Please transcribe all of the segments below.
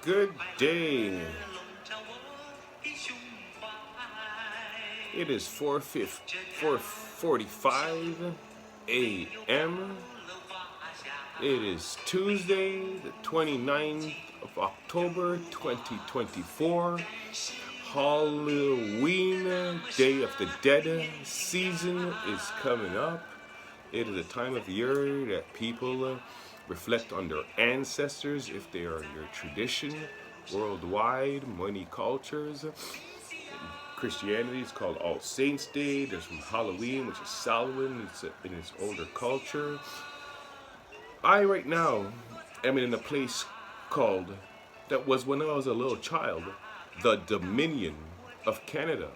Good day. It is 4:45 a.m. It is Tuesday, the 29th of October, 2024. Halloween, Day of the Dead season is coming up. It is a time of year that people reflect on their ancestors, if they are in their tradition, worldwide, many cultures. Christianity is called All Saints Day. There's from Halloween, which is Samhain, it's in its older culture. I right now am in a place called, that was when I was a little child, the Dominion of Canada.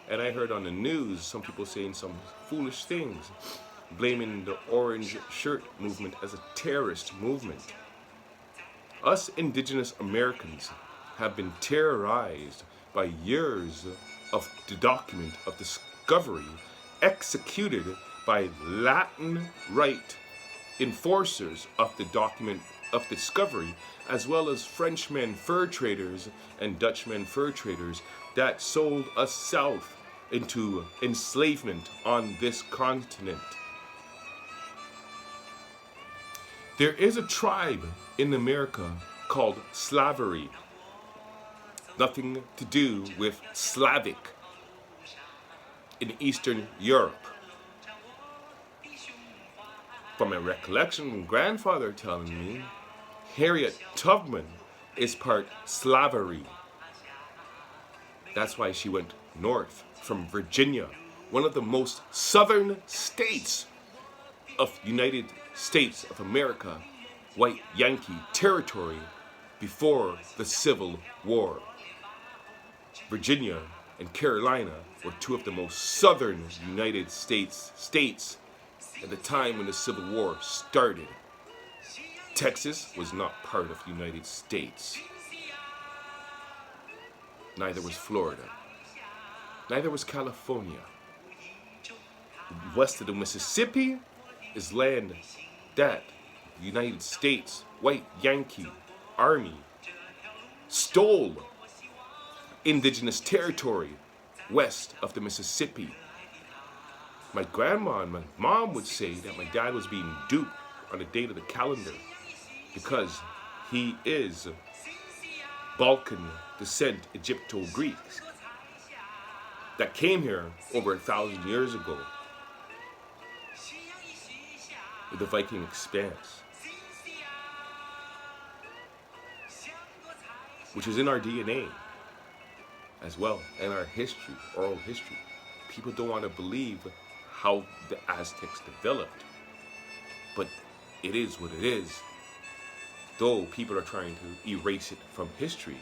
And I heard on the news some people saying some foolish things, blaming the orange shirt movement as a terrorist movement. Us indigenous Americans have been terrorized by years of the document of discovery executed by Latin right enforcers of the document of discovery, as well as Frenchmen fur traders and Dutchmen fur traders that sold us south into enslavement on this continent. There is a tribe in America called Slavery. Nothing to do with Slavic in Eastern Europe. From my recollection, my grandfather telling me, Harriet Tubman is part Slavery. That's why she went north from Virginia, one of the most southern states of United States of America, white Yankee territory before the Civil War. Virginia and Carolina were two of the most southern United States at the time when the Civil War started. Texas was not part of the United States. Neither was Florida. Neither was California. West of the Mississippi is land that the United States white Yankee Army stole indigenous territory west of the Mississippi. My grandma and my mom would say that my dad was being duped on the date of the calendar because he is Balkan descent Egypto-Greek that came here over 1,000 years ago with the Viking expanse, which is in our DNA as well, and our history, oral history. People don't want to believe how the Aztecs developed, but it is what it is. Though people are trying to erase it from history,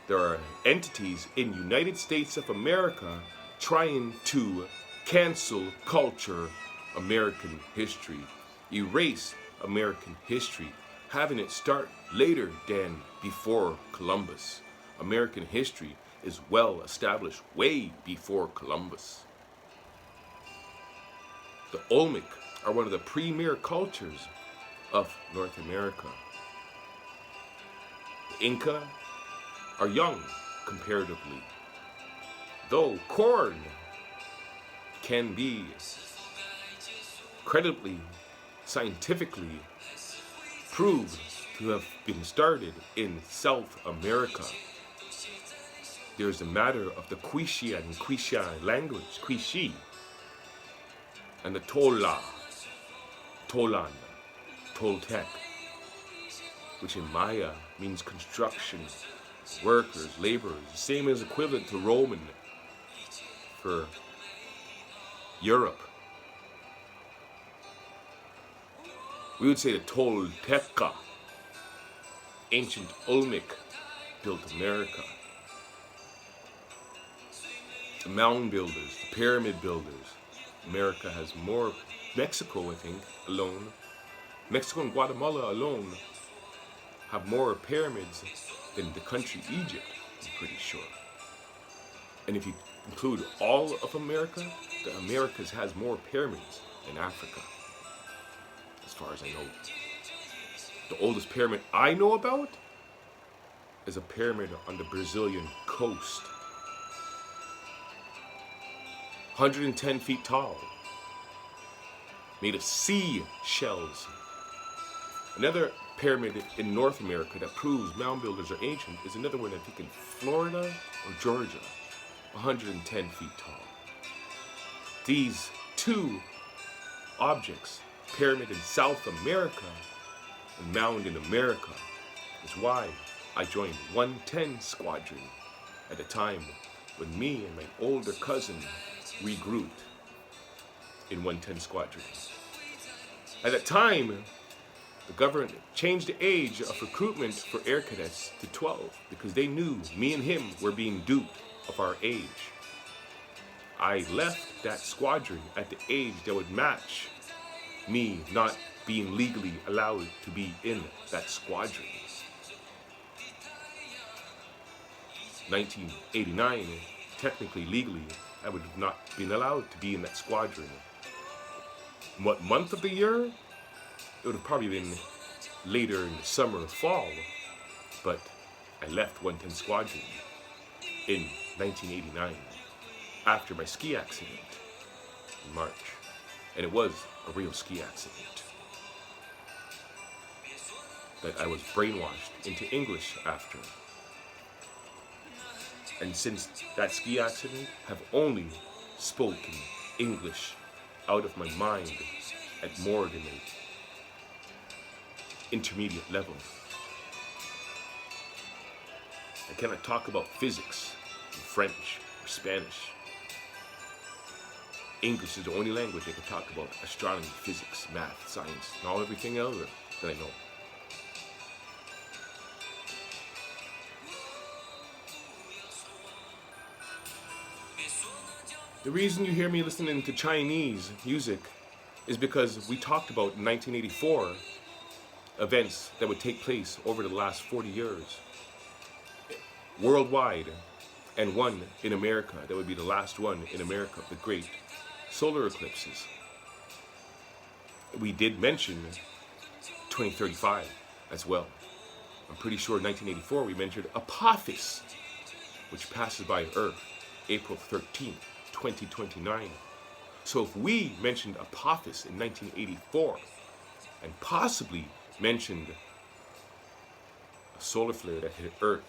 there are entities in United States of America trying to cancel culture, American history, erase American history, having it start later than before Columbus. American history is well established way before Columbus. The Olmec are one of the premier cultures of North America. The Inca are young comparatively, though corn can be credibly, scientifically proved to have been started in South America. There's the matter of the Quiche and Quiche language, Quiche, and the Tola, Tolan, Toltec, which in Maya means construction, workers, laborers, the same as equivalent to Roman for Europe. We would say the Tolteca, ancient Olmec, built America. The mound builders, the pyramid builders. America has more. Mexico, I think, alone. Mexico and Guatemala alone have more pyramids than the country Egypt, I'm pretty sure. And if you include all of America, the Americas has more pyramids than Africa, as far as I know. The oldest pyramid I know about is a pyramid on the Brazilian coast. 110 feet tall, made of sea shells. Another pyramid in North America that proves mound builders are ancient is another one, I think, in Florida or Georgia, 110 feet tall. These two objects, pyramid in South America and mound in America, is why I joined 110 Squadron at a time when me and my older cousin regrouped in 110 Squadron. At that time, the government changed the age of recruitment for air cadets to 12 because they knew me and him were being duped of our age. I left that squadron at the age that would match me not being legally allowed to be in that squadron. 1989, technically, legally, I would have not been allowed to be in that squadron. What month of the year? It would have probably been later in the summer or fall, but I left 110 Squadron in 1989 after my ski accident in March. And it was a real ski accident. That I was brainwashed into English after. And since that ski accident, have only spoken English out of my mind at more than an intermediate level. I cannot talk about physics in French or Spanish. English is the only language I can talk about astronomy, physics, math, science, and everything else that I know. The reason you hear me listening to Chinese music is because we talked about in 1984 events that would take place over the last 40 years worldwide, and one in America that would be the last one in America, the great solar eclipses. We did mention 2035 as well. I'm pretty sure in 1984 we mentioned Apophis, which passes by Earth April 13th, 2029. So if we mentioned Apophis in 1984 and possibly mentioned a solar flare that hit Earth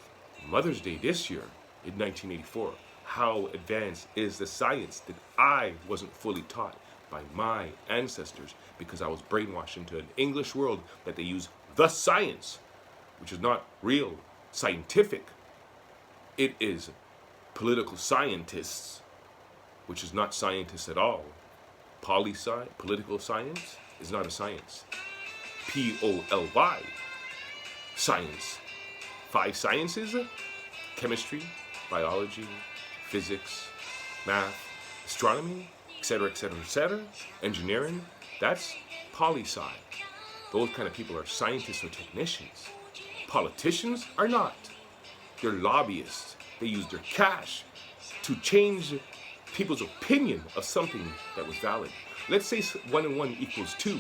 Mother's Day this year in 1984, how advanced is the science that I wasn't fully taught by my ancestors because I was brainwashed into an English world that they use the science, which is not real scientific. It is political scientists, which is not scientists at all. Poli-sci, political science, is not a science. P-O-L-Y, science. 5 sciences: chemistry, biology, physics, math, astronomy, etc., etc., etc., engineering. That's poli-sci. Those kind of people are scientists or technicians. Politicians are not. They're lobbyists. They use their cash to change people's opinion of something that was valid. Let's say 1 and 1 equals 2.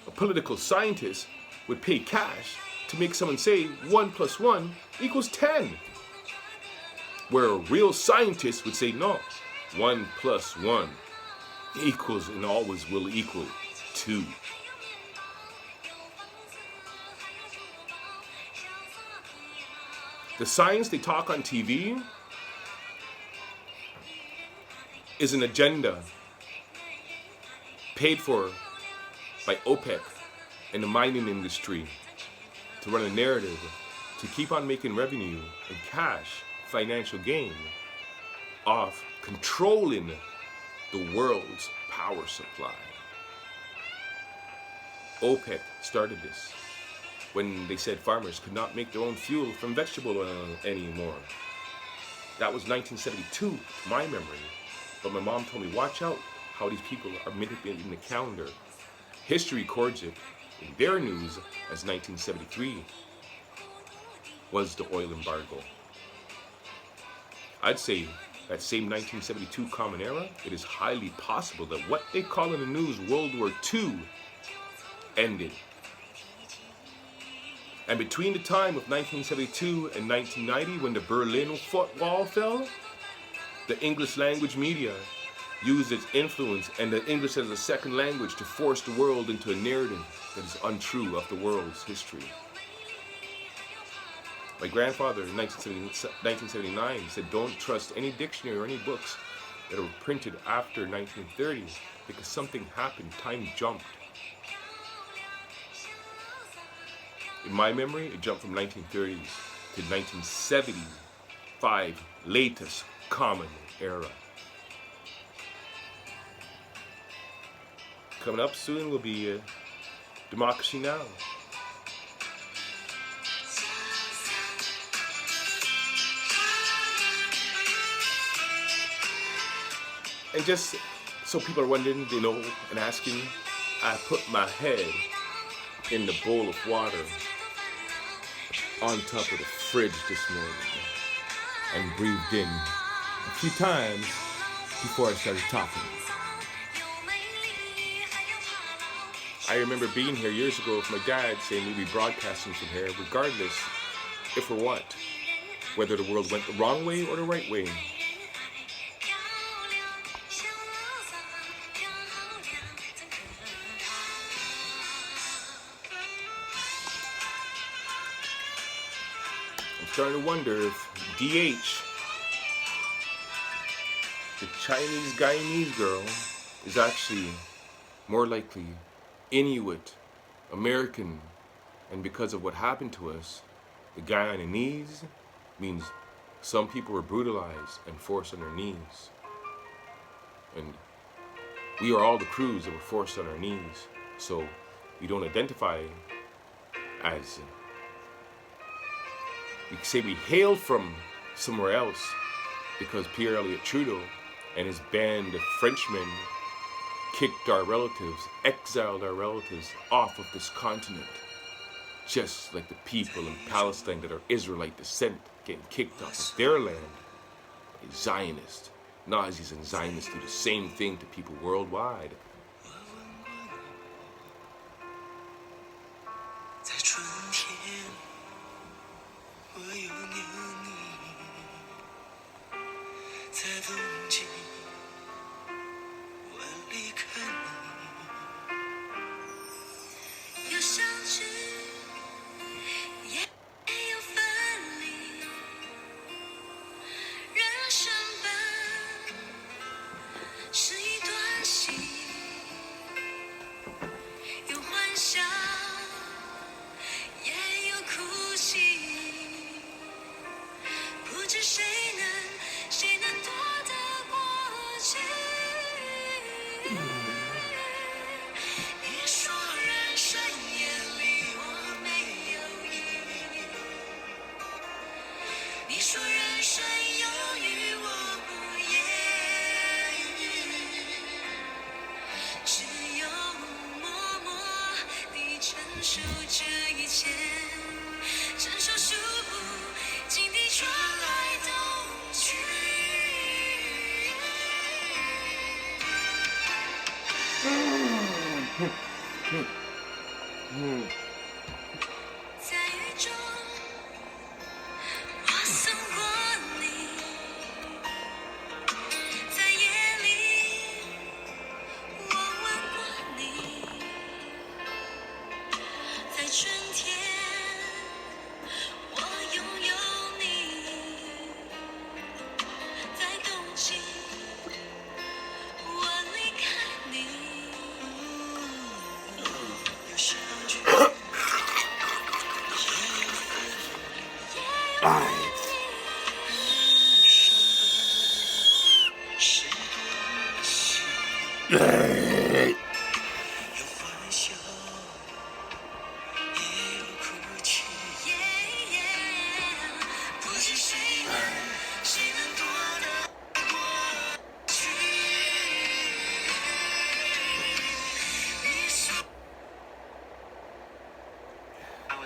A political scientist would pay cash to make someone say 1 plus 1 equals 10. Where a real scientist would say, no, 1 plus 1 equals and always will equal 2. The science they talk on TV is an agenda paid for by OPEC and the mining industry to run a narrative to keep on making revenue and cash, financial gain off controlling the world's power supply. OPEC started this when they said farmers could not make their own fuel from vegetable oil anymore. That was 1972, to my memory. But my mom told me, watch out how these people are manipulating the calendar. History records it in their news as 1973 was the oil embargo. I'd say that same 1972 Common Era, it is highly possible that what they call in the news World War II ended And between the time of 1972 and 1990, when the Berlin Wall fell, the English language media used its influence and the English as a second language to force the world into a narrative that is untrue of the world's history. My grandfather in 1979 said, don't trust any dictionary or any books that were printed after 1930 because something happened, time jumped. In my memory, it jumped from 1930s to 1975, latest common era. Coming up soon will be Democracy Now! And just so people are wondering, they know, and asking, I put my head in the bowl of water on top of the fridge this morning and breathed in a few times before I started talking. I remember being here years ago with my dad saying we'd be broadcasting from here regardless if or what, whether the world went the wrong way or the right way. I'm starting to wonder if DH, the Chinese Guyanese girl, is actually more likely Inuit, American, and because of what happened to us, the guy on the knees means some people were brutalized and forced on their knees. And we are all the crews that were forced on our knees. So we don't identify as, we say we hail from somewhere else because Pierre Elliott Trudeau and his band of Frenchmen kicked our relatives, exiled our relatives off of this continent. Just like the people in Palestine that are Israelite descent getting kicked off of their land. A Zionist. Nazis and Zionists do the same thing to people worldwide.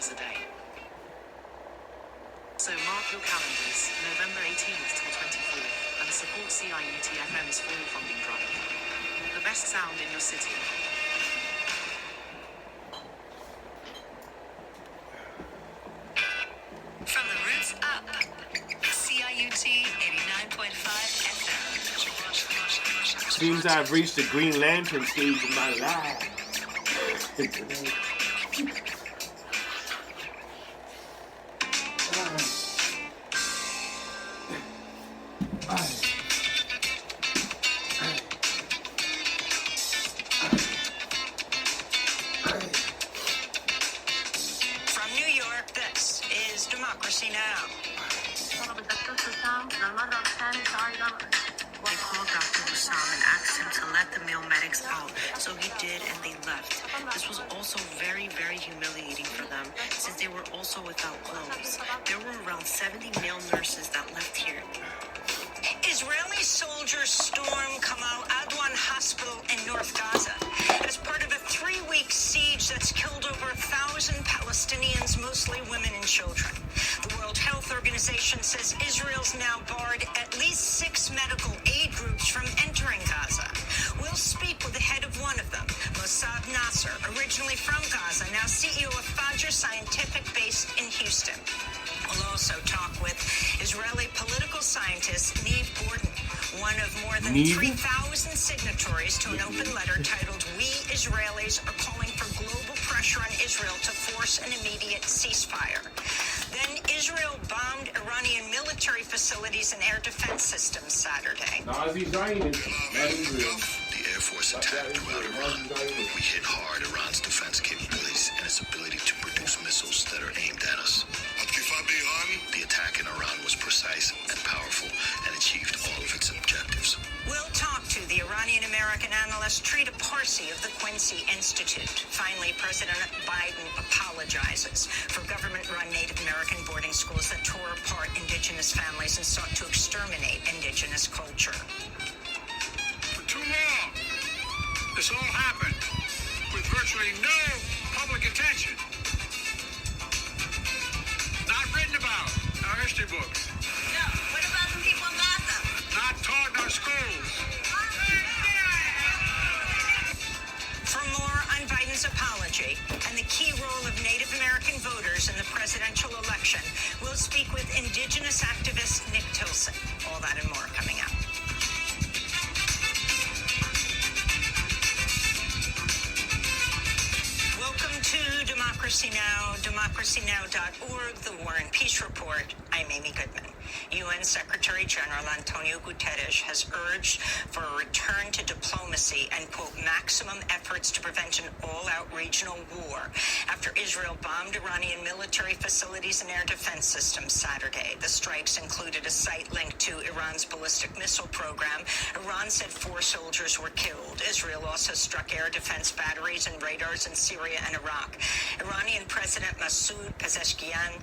A day. So mark your calendars, November 18th till 24th, and support CIUT FM's fall funding drive. The best sound in your city. seems I've reached the Green Lantern stage of my life. From New York, this is Democracy Now! They called Dr. Hussam and asked him to let the male medics out, so he did, and they left. This was also very, very humiliating for them, since they were also without clothes. There were around 70 male nurses that left here. Israeli soldiers storm Kamal Adwan Hospital in North Gaza as part of a 3-week siege that's killed over 1,000 Palestinians, mostly women and children. The World Health Organization says Israel's now barred at least 6 medical aid groups from entering Gaza. We'll speak with the head of one of them, Mossad Nasser, originally from Gaza, now CEO of Fajr Scientific based in Houston. We'll also talk with Israeli political scientist Neve Gordon, one of more than 3,000 signatories to an open letter titled "We Israelis are calling for global pressure on Israel to force an immediate ceasefire." Then Israel bombed Iranian military facilities and air defense systems Saturday. Nazi Zionism, not Israel. The Air Force attacked throughout Iran. We hit hard Iran's defense capabilities and its ability to produce missiles that are aimed at us. The attack in Iran was precise and powerful and achieved all of its objectives. We'll talk to the Iranian-American analyst Trita Parsi of the Quincy Institute. Finally, President Biden apologizes for government-run Native American boarding schools that tore apart indigenous families and sought to exterminate indigenous culture. For too long, this all happened with virtually no public attention. Not written about in our history books. No, what about the people in Gaza? Not taught in our schools. For more on Biden's apology and the key role of Native American voters in the presidential election, we'll speak with Indigenous activist Nick Tilson. All that and more coming up. Welcome to Democracy Now!, democracynow.org, the War and Peace Report. I'm Amy Goodman. UN Secretary General Antonio Guterres has urged for a return to diplomacy and, quote, maximum efforts to prevent an all-out regional war after Israel bombed Iranian military facilities and air defense systems Saturday. The strikes included a site linked to Iran's ballistic missile program. Iran said 4 soldiers were killed. Israel also struck air defense batteries and radars in Syria and Iraq. Iranian President Masoud Pezeshkian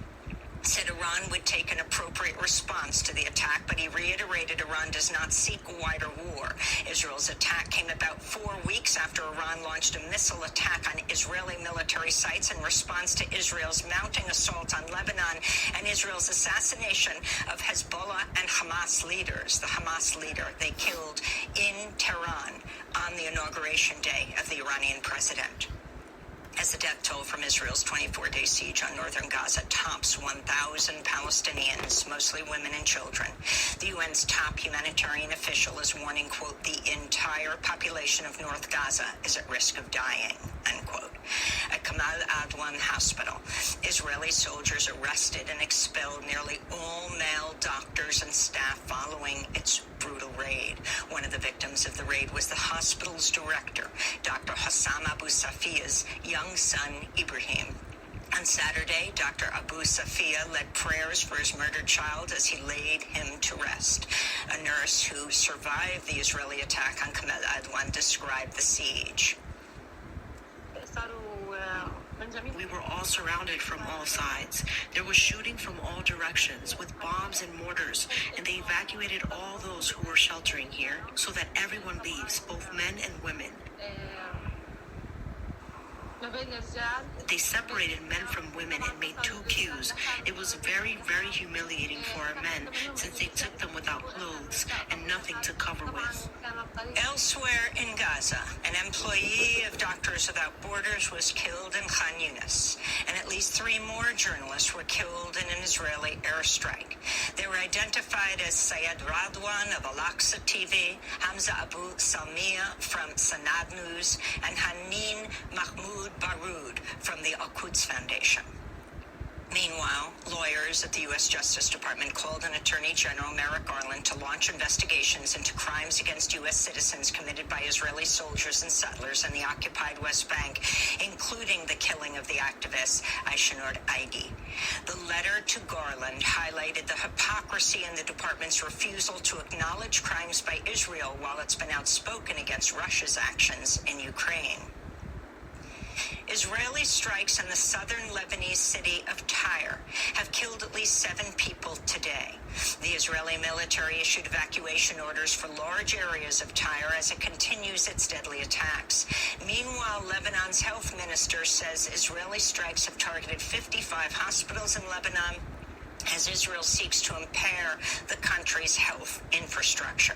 said Iran would take an appropriate response to the attack, but he reiterated Iran does not seek a wider war. Israel's attack came about 4 weeks after Iran launched a missile attack on Israeli military sites in response to Israel's mounting assault on Lebanon and Israel's assassination of Hezbollah and Hamas leaders. The Hamas leader they killed in Tehran on the inauguration day of the Iranian president. As the death toll from Israel's 24-day siege on northern Gaza tops 1,000 Palestinians, mostly women and children, the UN's top humanitarian official is warning, quote, the entire population of North Gaza is at risk of dying, unquote. At Kamal Adwan Hospital, Israeli soldiers arrested and expelled nearly all male doctors and staff following its brutal raid. One of the victims of the raid was the hospital's director, Dr. Hossam Abu Safia's young son, Ibrahim. On Saturday, Dr. Abu Safia led prayers for his murdered child as he laid him to rest. A nurse who survived the Israeli attack on Kamal Adwan described the siege. We were all surrounded from all sides. There was shooting from all directions with bombs and mortars, and they evacuated all those who were sheltering here so that everyone leaves, both men and women. They separated men from women and made two queues. It was very, very humiliating for our men since they took them without clothes and nothing to cover with. Elsewhere in Gaza, an employee of Doctors Without Borders was killed in Khan Yunis, and at least 3 more journalists were killed in an Israeli airstrike. They were identified as Sayed Radwan of Al-Aqsa TV, Hamza Abu Salmiya from Sanad News, and Hanin Mahmoud Baroud from the Al-Quds Foundation. Meanwhile, lawyers at the U.S. Justice Department called on Attorney General Merrick Garland to launch investigations into crimes against U.S. citizens committed by Israeli soldiers and settlers in the occupied West Bank, including the killing of the activist Aishinur Aigi. The letter to Garland highlighted the hypocrisy in the department's refusal to acknowledge crimes by Israel while it's been outspoken against Russia's actions in Ukraine. Israeli strikes in the southern Lebanese city of Tyre have killed at least 7 people today. The Israeli military issued evacuation orders for large areas of Tyre as it continues its deadly attacks. Meanwhile, Lebanon's health minister says Israeli strikes have targeted 55 hospitals in Lebanon as Israel seeks to impair the country's health infrastructure.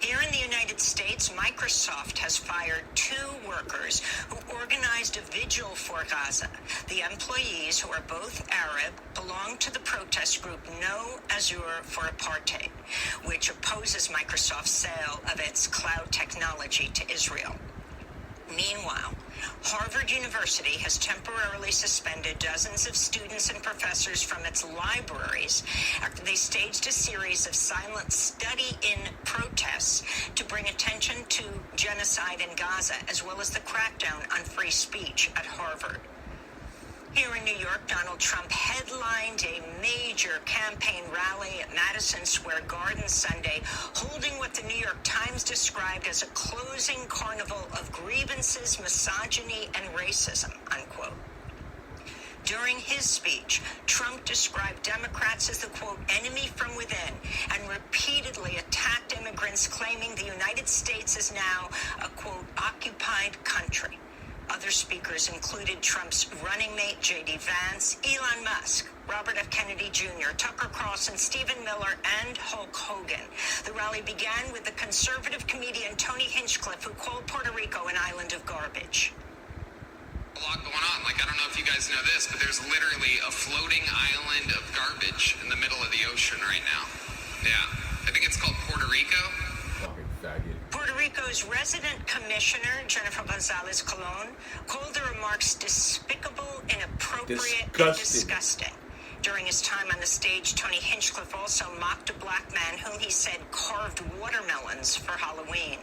Here in the United States, Microsoft has fired 2 workers who organized a vigil for Gaza. The employees, who are both Arab, belong to the protest group No Azure for Apartheid, which opposes Microsoft's sale of its cloud technology to Israel. Meanwhile, Harvard University has temporarily suspended dozens of students and professors from its libraries after they staged a series of silent study-in protests to bring attention to genocide in Gaza, as well as the crackdown on free speech at Harvard. Here in New York, Donald Trump headlined a major campaign rally at Madison Square Garden Sunday, holding what the New York Times described as a closing carnival of grievances, misogyny, and racism, unquote. During his speech, Trump described Democrats as the, quote, enemy from within, and repeatedly attacked immigrants, claiming the United States is now a, quote, occupied country. Other speakers included Trump's running mate, J.D. Vance, Elon Musk, Robert F. Kennedy Jr., Tucker Carlson, Stephen Miller, and Hulk Hogan. The rally began with the conservative comedian Tony Hinchcliffe, who called Puerto Rico an island of garbage. A lot going on. Like, I don't know if you guys know this, but there's literally a floating island of garbage in the middle of the ocean right now. Yeah. I think it's called Puerto Rico. Fucking faggot. Puerto Rico's resident commissioner, Jennifer Gonzalez Colon, called the remarks despicable, inappropriate, and disgusting. During his time on the stage, Tony Hinchcliffe also mocked a black man whom he said carved watermelons for Halloween.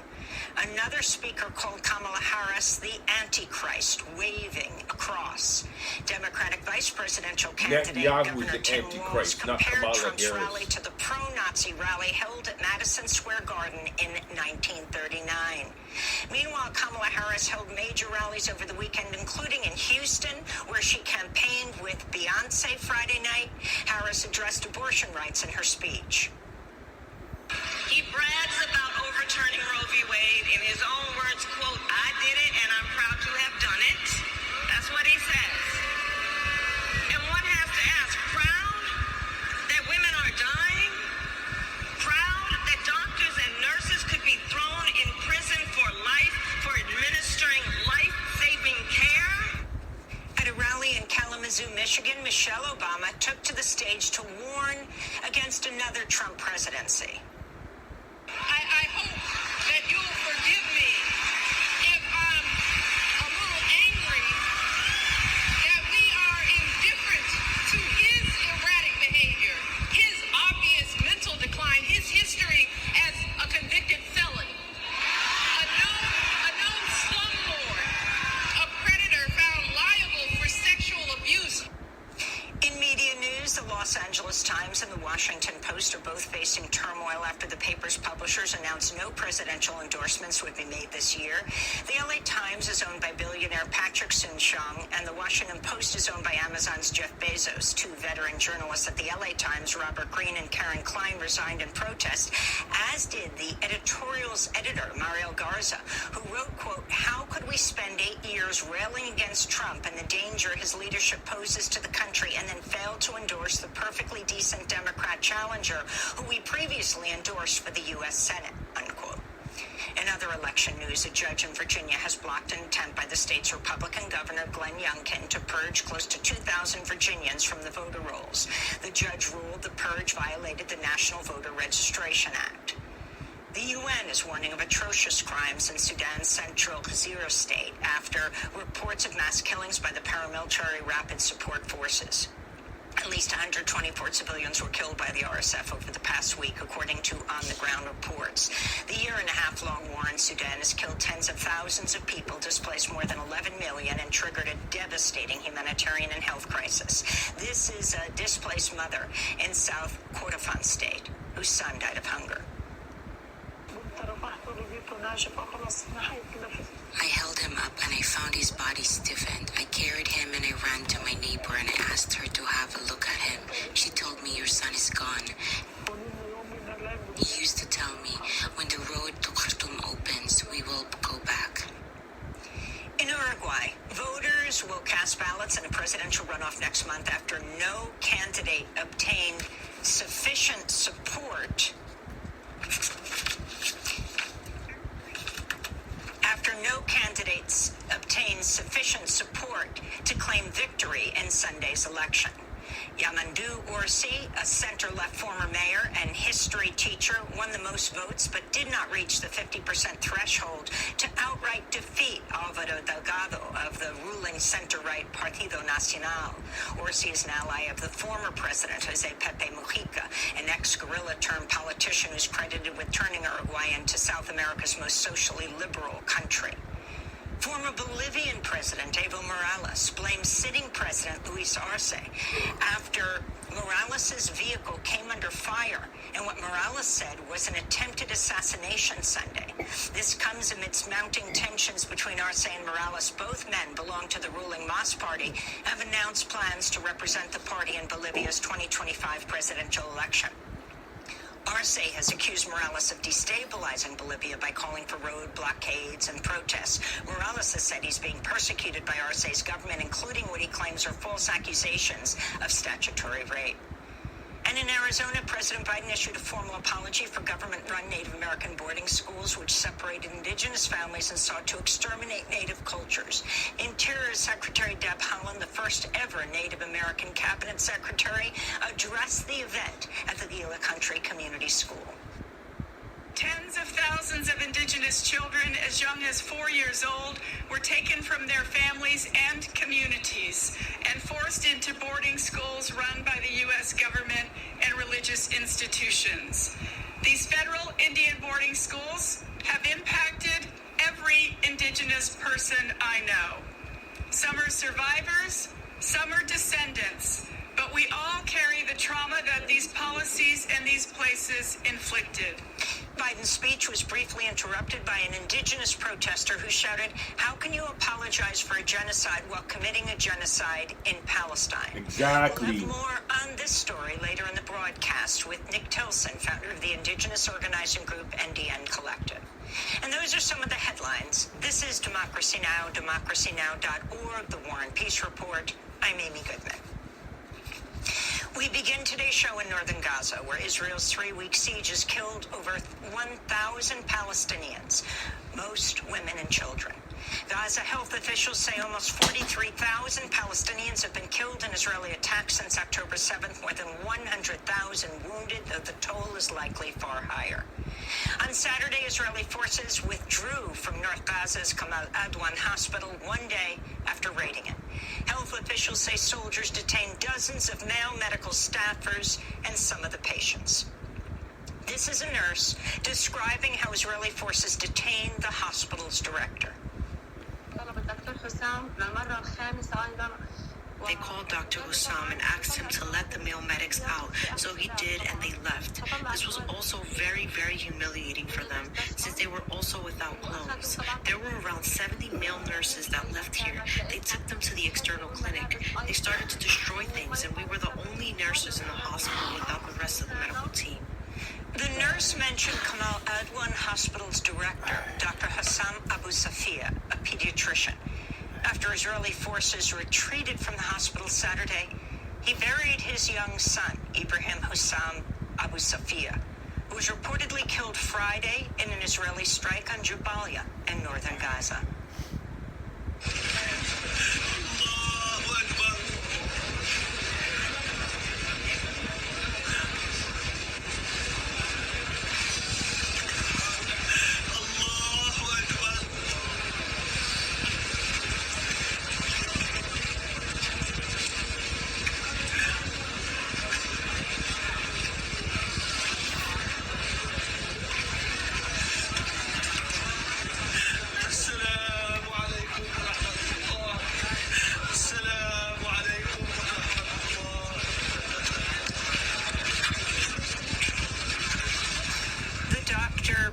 Another speaker called Kamala Harris the Antichrist, waving a cross. Democratic vice presidential candidate Governor Tim Walz compared Trump's rally to the pro-Nazi rally held at Madison Square Garden in 1939. Meanwhile, Kamala Harris held major rallies over the weekend, including in Houston, where she campaigned with Beyonce Friday night. Harris addressed abortion rights in her speech. He brags about overturning Roe v. Wade. In his own words, quote, I did it and I'm proud to have done it. That's what he says. And one has to ask, proud that women are dying? Proud that doctors and nurses could be thrown in prison for life for administering life-saving care? At a rally in Kalamazoo, Michigan, Michelle Obama took to the stage to warn against another Trump presidency. I hope that you'll forgive me if I'm a little angry that we are indifferent to his erratic behavior, his obvious mental decline, his history as a convicted felon, a known slumlord, a predator found liable for sexual abuse. In media news, the Los Los Angeles Times and the Washington Post are both facing turmoil after the paper's publishers announced no presidential endorsements would be made this year. The LA Times is owned by billionaire Patrick Soon-Shiong, and the Washington Post is owned by Amazon's Jeff Bezos. Two veteran journalists at the LA Times, Robert Greene and Karen Klein, resigned in protest, as did the editorial's editor, Mariel Garza, who wrote, quote, "How could we spend 8 years railing against Trump and the danger his leadership poses to the country and then fail to endorse the perfectly decent Democrat challenger who we previously endorsed for the U.S. Senate," unquote. In other election news, a judge in Virginia has blocked an attempt by the state's Republican governor, Glenn Youngkin, to purge close to 2,000 Virginians from the voter rolls. The judge ruled the purge violated the National Voter Registration Act. The UN is warning of atrocious crimes in Sudan's central Khazira state after reports of mass killings by the paramilitary Rapid Support Forces. At least 124 civilians were killed by the RSF over the past week, according to on-the-ground reports. The year-and-a-half-long war in Sudan has killed tens of thousands of people, displaced more than 11 million, and triggered a devastating humanitarian and health crisis. This is a displaced mother in South Kordofan state, whose son died of hunger. I held him up and I found his body stiffened. I carried him and I ran to my neighbor and I asked her to have a look at him. She told me, "Your son is gone." He used to tell me, "When the road to Khartoum opens, we will go back." In Uruguay, voters will cast ballots in a presidential runoff next month after no candidate obtained sufficient support to claim victory in Sunday's election. Yamandu Orsi, a center-left former mayor and history teacher, won the most votes but did not reach the 50% threshold to outright defeat Álvaro Delgado of the ruling center-right Partido Nacional. Orsi is an ally of the former president, José Pepe Mujica, an ex-guerrilla-turned politician who's credited with turning Uruguay into South America's most socially liberal country. Former Bolivian President Evo Morales blames sitting President Luis Arce after Morales' vehicle came under fire in what Morales said was an attempted assassination Sunday. This comes amidst mounting tensions between Arce and Morales. Both men belong to the ruling MAS party, have announced plans to represent the party in Bolivia's 2025 presidential election. Arce has accused Morales of destabilizing Bolivia by calling for road blockades and protests. Morales has said he's being persecuted by Arce's government, including what he claims are false accusations of statutory rape. And in Arizona, President Biden issued a formal apology for government-run Native American boarding schools, which separated indigenous families and sought to exterminate Native cultures. Interior Secretary Deb Haaland, the first ever Native American cabinet secretary, addressed the event at the Gila Country Community School. Tens of thousands of indigenous children as young as 4 years old were taken from their families and communities and forced into boarding schools run by the U.S. government and religious institutions. These federal Indian boarding schools have impacted every indigenous person I know. Some are survivors, some are descendants, but we all carry the trauma that these policies and these places inflicted. Biden's speech was briefly interrupted by an indigenous protester who shouted, "How can you apologize for a genocide while committing a genocide in Palestine?" Exactly. We'll have more on this story later in the broadcast with Nick Tilson, founder of the indigenous organizing group NDN Collective. And those are some of the headlines. This is Democracy Now!, democracynow.org, The War and Peace Report. I'm Amy Goodman. We begin today's show in northern Gaza, where Israel's 3-week siege has killed over 1,000 Palestinians, most women and children. Gaza health officials say almost 43,000 Palestinians have been killed in Israeli attacks since October 7th, more than 100,000 wounded, though the toll is likely far higher. On Saturday, Israeli forces withdrew from North Gaza's Kamal Adwan hospital 1 day after raiding it. Health officials say soldiers detained dozens of male medical staffers and some of the patients. This is a nurse describing how Israeli forces detained the hospital's director. They called Dr. Hussam and asked him to let the male medics out, so he did, and they left. This was also very, very humiliating for them, since they were also without clothes. There were around 70 male nurses that left here. They took them to the external clinic. They started to destroy things, and we were the only nurses in the hospital without the rest of the medical team. The nurse mentioned Kamal Adwan Hospital's director, Dr. Hussam Abu Safia, a pediatrician. After Israeli forces retreated from the hospital Saturday, he buried his young son, Ibrahim Hussam Abu Safia, who was reportedly killed Friday in an Israeli strike on Jabalia in northern Gaza.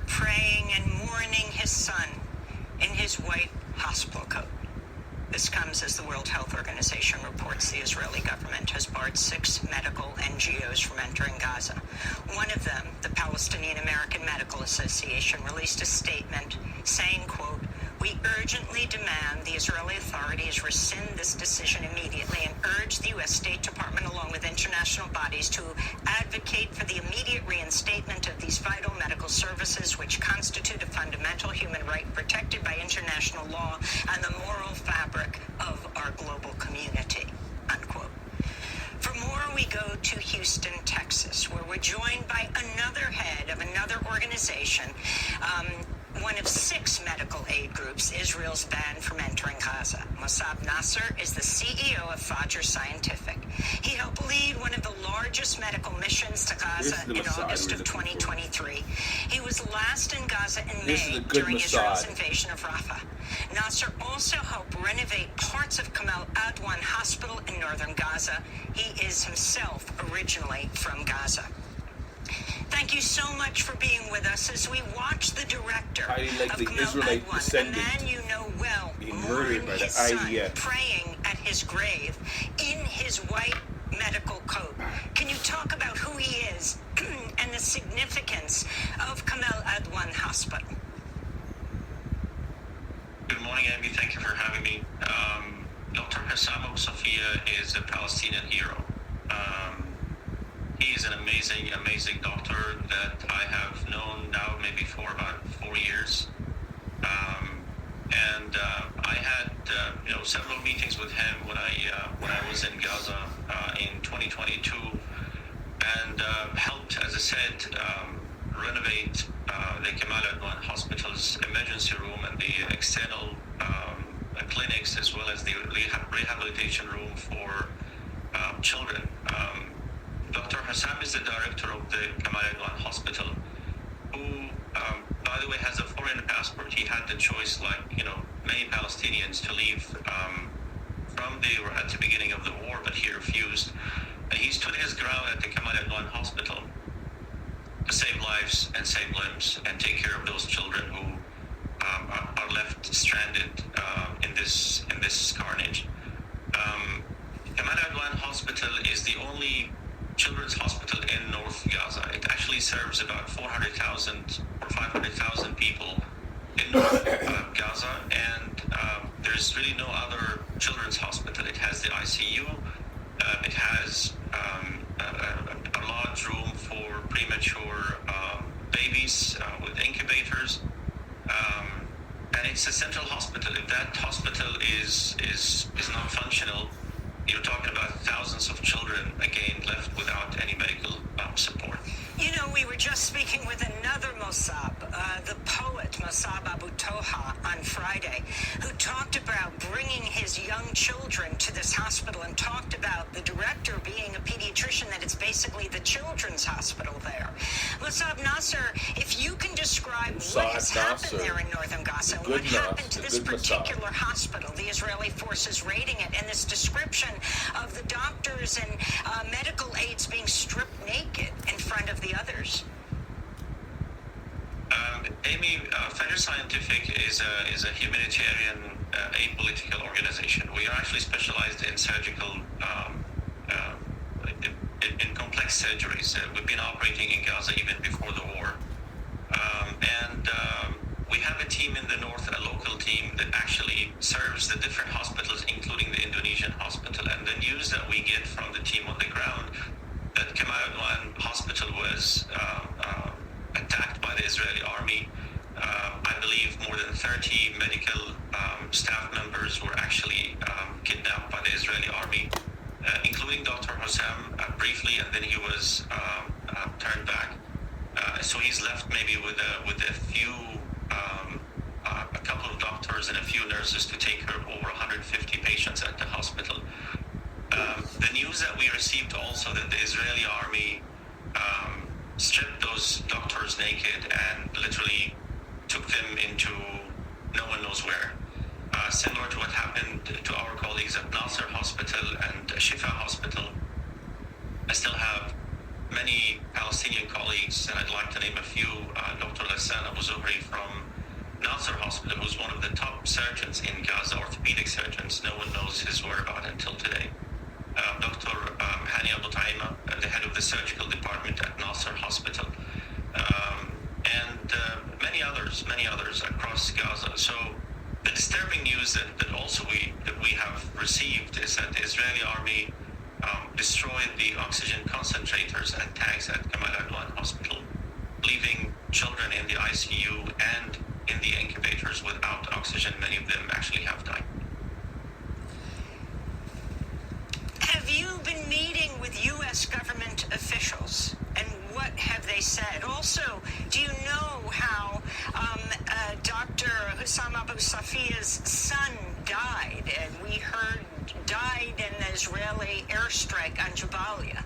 Praying and mourning his son in his white hospital coat. This comes as the World Health Organization reports the Israeli government has barred 6 medical NGOs from entering Gaza. One of them, the Palestinian American Medical Association, released a statement saying, quote, "We urgently demand the Israeli authorities rescind this decision immediately and urge the U.S. State Department along with international bodies to advocate for the immediate reinstatement of these vital medical services which constitute a fundamental human right protected by international law and the moral fabric of our global community," unquote. For more, we go to Houston, Texas, where we're joined by another head of another organization, one of 6 medical aid groups Israel's banned from entering Gaza. Mossab Nasser is the CEO of Fajr Scientific. He helped lead one of the largest medical missions to Gaza in August of 2023. He was last in Gaza in May during Israel's invasion of Rafah. Nasser also helped renovate parts of Kamal Adwan Hospital in northern Gaza. He is himself originally from Gaza. Thank you so much for being with us as we watch the director of Kamal Adwan, a man you know well, mourn his son, praying at his grave in his white medical coat. Can you talk about who he is and the significance of Kamal Adwan Hospital? Good morning, Amy. Thank you for having me. Dr. Hussam Abu Safia is a Palestinian hero. He is an amazing, amazing doctor that I have known now maybe for about 4 years. And I had several meetings with him when I was in Gaza in 2022, and helped, as I said, renovate the Kamal Adwan Hospital's emergency room and the external clinics, as well as the rehabilitation room for children. Dr. Hussam is the director of the Kamal Adwan Hospital, who, by the way, has a foreign passport. He had the choice, like many Palestinians, to leave from there at the beginning of the war, but he refused. And he stood his ground at the Kamal Adwan Hospital to save lives and save limbs and take care of those children who are left stranded in this carnage. Kamal Adwan Hospital is the only children's hospital in North Gaza. It actually serves about 400,000 or 500,000 people in North Gaza, and there's really no other children's hospital. It has the ICU. It has a large room for premature babies with incubators, and it's a central hospital. If that hospital is not functional, you're talking about thousands of children, again, left without any medical support. We were just speaking with another Mossab, the poet Mossab Abu Toha, on Friday, who talked about bringing his young children to this hospital and talked about the director being a pediatrician, that it's basically the children's hospital there. Mossab Nasser, if you can describe what has happened there in northern Gaza, what happened to this particular hospital, the Israeli forces raiding it, and this description doctors and medical aides being stripped naked in front of the others? Amy, Feder Scientific is a humanitarian, apolitical organization. We are actually specialized in surgical, in complex surgeries. We've been operating in Gaza even before the war. We have a team in the north, a local team that actually serves the different hospitals, including the Indonesian hospital. And the news that we get from the team on the ground that Kamal Adwan Hospital was attacked by the Israeli army. I believe more than 30 medical staff members were actually kidnapped by the Israeli army, including Dr. Hossam briefly, and then he was turned back. So he's left maybe with a few, a couple of doctors and a few nurses to take care of over 150 patients at the hospital. The news that we received also that the Israeli army stripped those doctors naked and literally took them into no one knows where. Similar to what happened to our colleagues at Nasser Hospital and Shifa Hospital. I still have many Palestinian colleagues, and I'd like to name a few. Dr. Ghassan Abu Zuhri from Nasser Hospital, who's one of the top surgeons in Gaza, orthopedic surgeons. No one knows his whereabouts until today. Dr. Hani Abu Taima, the head of the surgical department at Nasser Hospital, and many others across Gaza. So the disturbing news that also we have received is that the Israeli army destroyed the oxygen concentrators and tanks at Kamal Adwan Hospital, leaving children in the ICU and in the incubators without oxygen. Many of them actually have died. Have you been meeting with U.S. government officials, and what have they said? Also, do you know how Dr. Hussam Abu Safia's son died, and we heard died in an Israeli airstrike on Jabalia?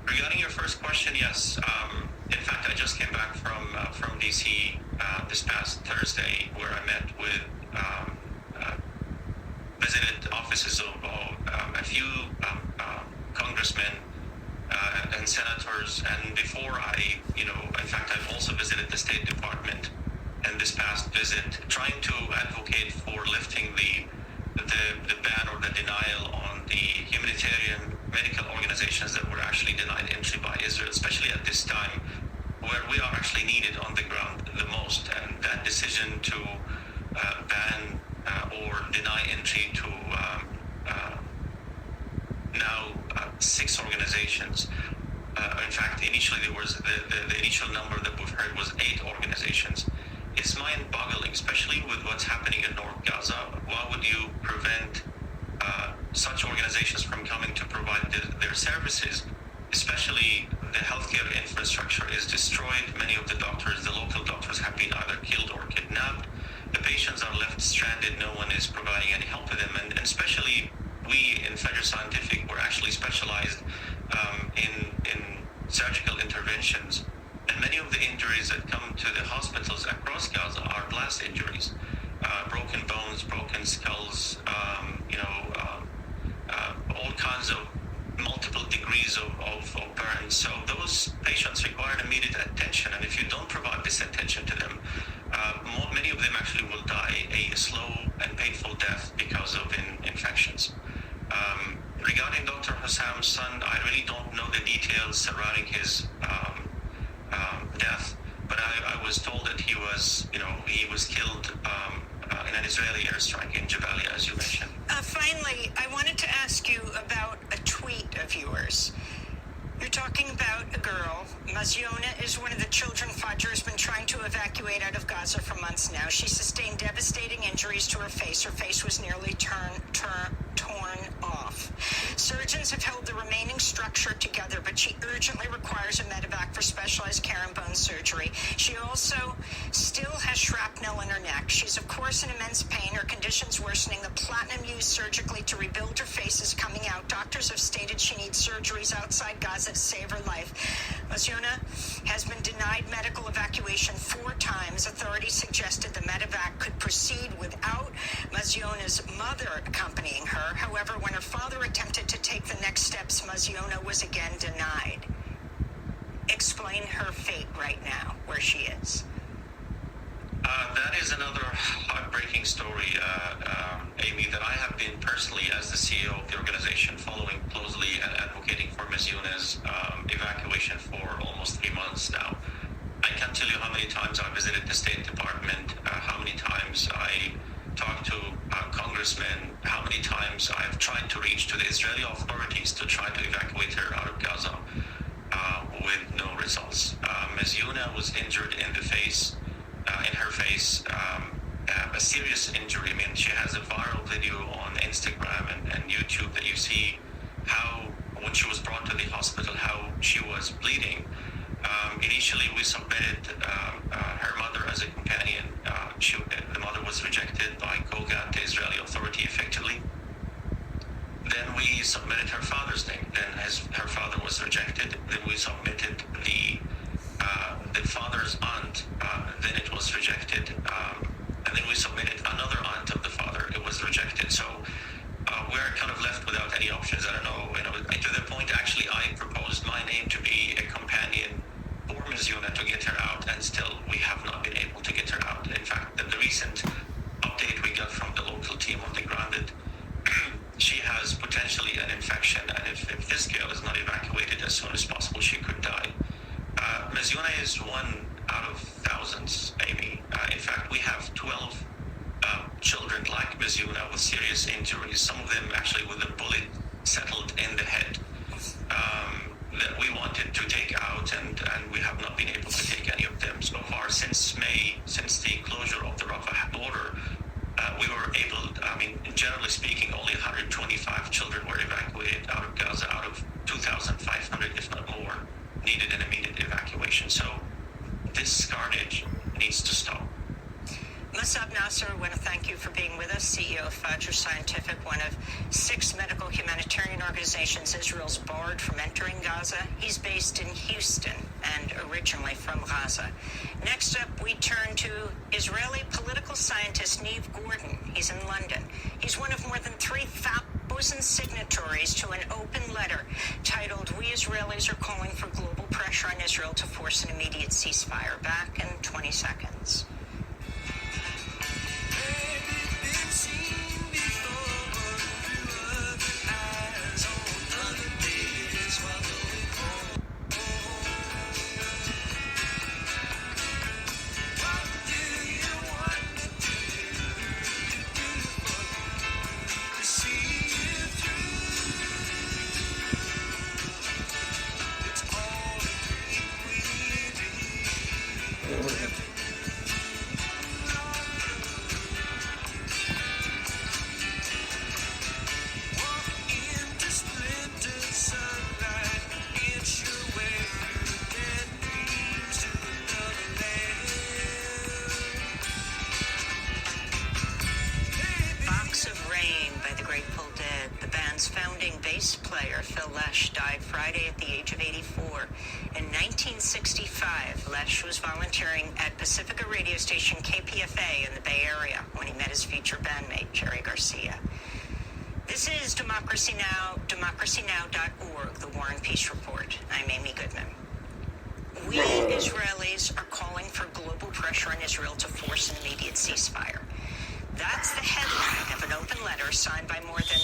Regarding your first question, yes. In fact, I just came back from D.C. This past Thursday, where I met with visited offices of a few congressmen and senators, and before in fact, I've also visited the State Department in this past visit, trying to advocate for lifting the ban or the denial on the humanitarian medical organizations that were actually denied entry by Israel, especially at this time where we are actually needed on the ground the most. And that decision to ban or deny entry to now 6 organizations. In fact, initially there was the initial number that we've heard was 8 organizations. It's mind-boggling, especially with what's happening in North Gaza. Why would you prevent such organizations from coming to provide their services? Especially the healthcare infrastructure is destroyed. Many of the doctors, the local doctors, have been either killed or kidnapped. The patients are left stranded. No one is providing any help to them. And especially we in Feder Scientific, we're actually specialized in surgical interventions. And many of the injuries that come to the hospitals across Gaza are blast injuries, broken bones, broken skulls, all kinds of multiple degrees of burns. So those patients require immediate attention, and if you don't provide this attention to them, many of them actually will die a slow and painful death because of infections. Regarding Dr. Hussam's son, I really don't know the details surrounding his death, but I was told that he was killed in an Israeli airstrike in Jabalia, as you mentioned. Finally, I wanted to ask you about a tweet of yours. You're talking about a girl. Maziona is one of the children Fajr has been trying to evacuate out of Gaza for months now. She sustained devastating injuries to her face. Her face was nearly torn off. Surgeons have held the remaining structure together, but she urgently requires a medevac for specialized care and bone surgery. She also still has shrapnel in her neck. She's, of course, in immense pain. Her condition's worsening. The platinum used surgically to rebuild her face is coming out. Doctors have stated she needs surgeries outside Gaza to save her life. Maziona has been denied medical evacuation 4 times. Authorities suggested the medevac could proceed without Maziona's mother accompanying her. However, when her father attempted to take the next steps, Maziona was again denied. Explain her fate right now, where she is. That is another heartbreaking story, Amy, that I have been personally, as the CEO of the organization, following closely and advocating for Maziona's evacuation for almost 3 months now. I can't tell you how many times I visited the State Department, how many times I talked to congressmen, how many times I've tried to reach to the Israeli authorities to try to evacuate her out of Gaza with no results. Maziona was injured in the face, in her face, a serious injury. I mean, she has a viral video on Instagram and YouTube that you see how, when she was brought to the hospital, how she was bleeding. Initially, we submitted her mother as a companion. The mother was rejected by COGAT, the Israeli authority, effectively. Then we submitted her father's name. Then her father was rejected. Then we submitted the father's aunt. Then it was rejected. And then we submitted another aunt of the father. It was rejected. So we're kind of left without any options. I don't know. To the point, actually, I proposed my name to be a companion for Maziona to get her out, and still we have not been able to get her out. In fact, the recent update we got from the local team on the ground that she has potentially an infection, and if this girl is not evacuated as soon as possible, she could die. Maziona is one out of thousands, Amy. In fact, we have 12 children like Maziona with serious injuries, some of them actually with a bullet settled in the head, that we wanted to take out, and we have not been able to take any of them so far. Since May, since the closure of the Rafah border, we were able, generally speaking, only 125 children were evacuated out of Gaza out of 2,500, if not more, needed an immediate evacuation. So this carnage needs to stop. Musab Nasser, I want to thank you for being with us, CEO of Fajr Scientific, one of 6 medical humanitarian organizations Israel's barred from entering Gaza. He's based in Houston and originally from Gaza. Next up, we turn to Israeli political scientist Amy Goodman. He's in London. He's one of more than 3,000 signatories to an open letter titled, "We Israelis are calling for global pressure on Israel to force an immediate ceasefire." Back in 20 seconds. Died Friday at the age of 84. In 1965, Lesh was volunteering at Pacifica radio station KPFA in the Bay Area when he met his future bandmate, Jerry Garcia. This is Democracy Now!, democracynow.org, the War and Peace Report. I'm Amy Goodman. We Israelis are calling for global pressure on Israel to force an immediate ceasefire. That's the headline of an open letter signed by more than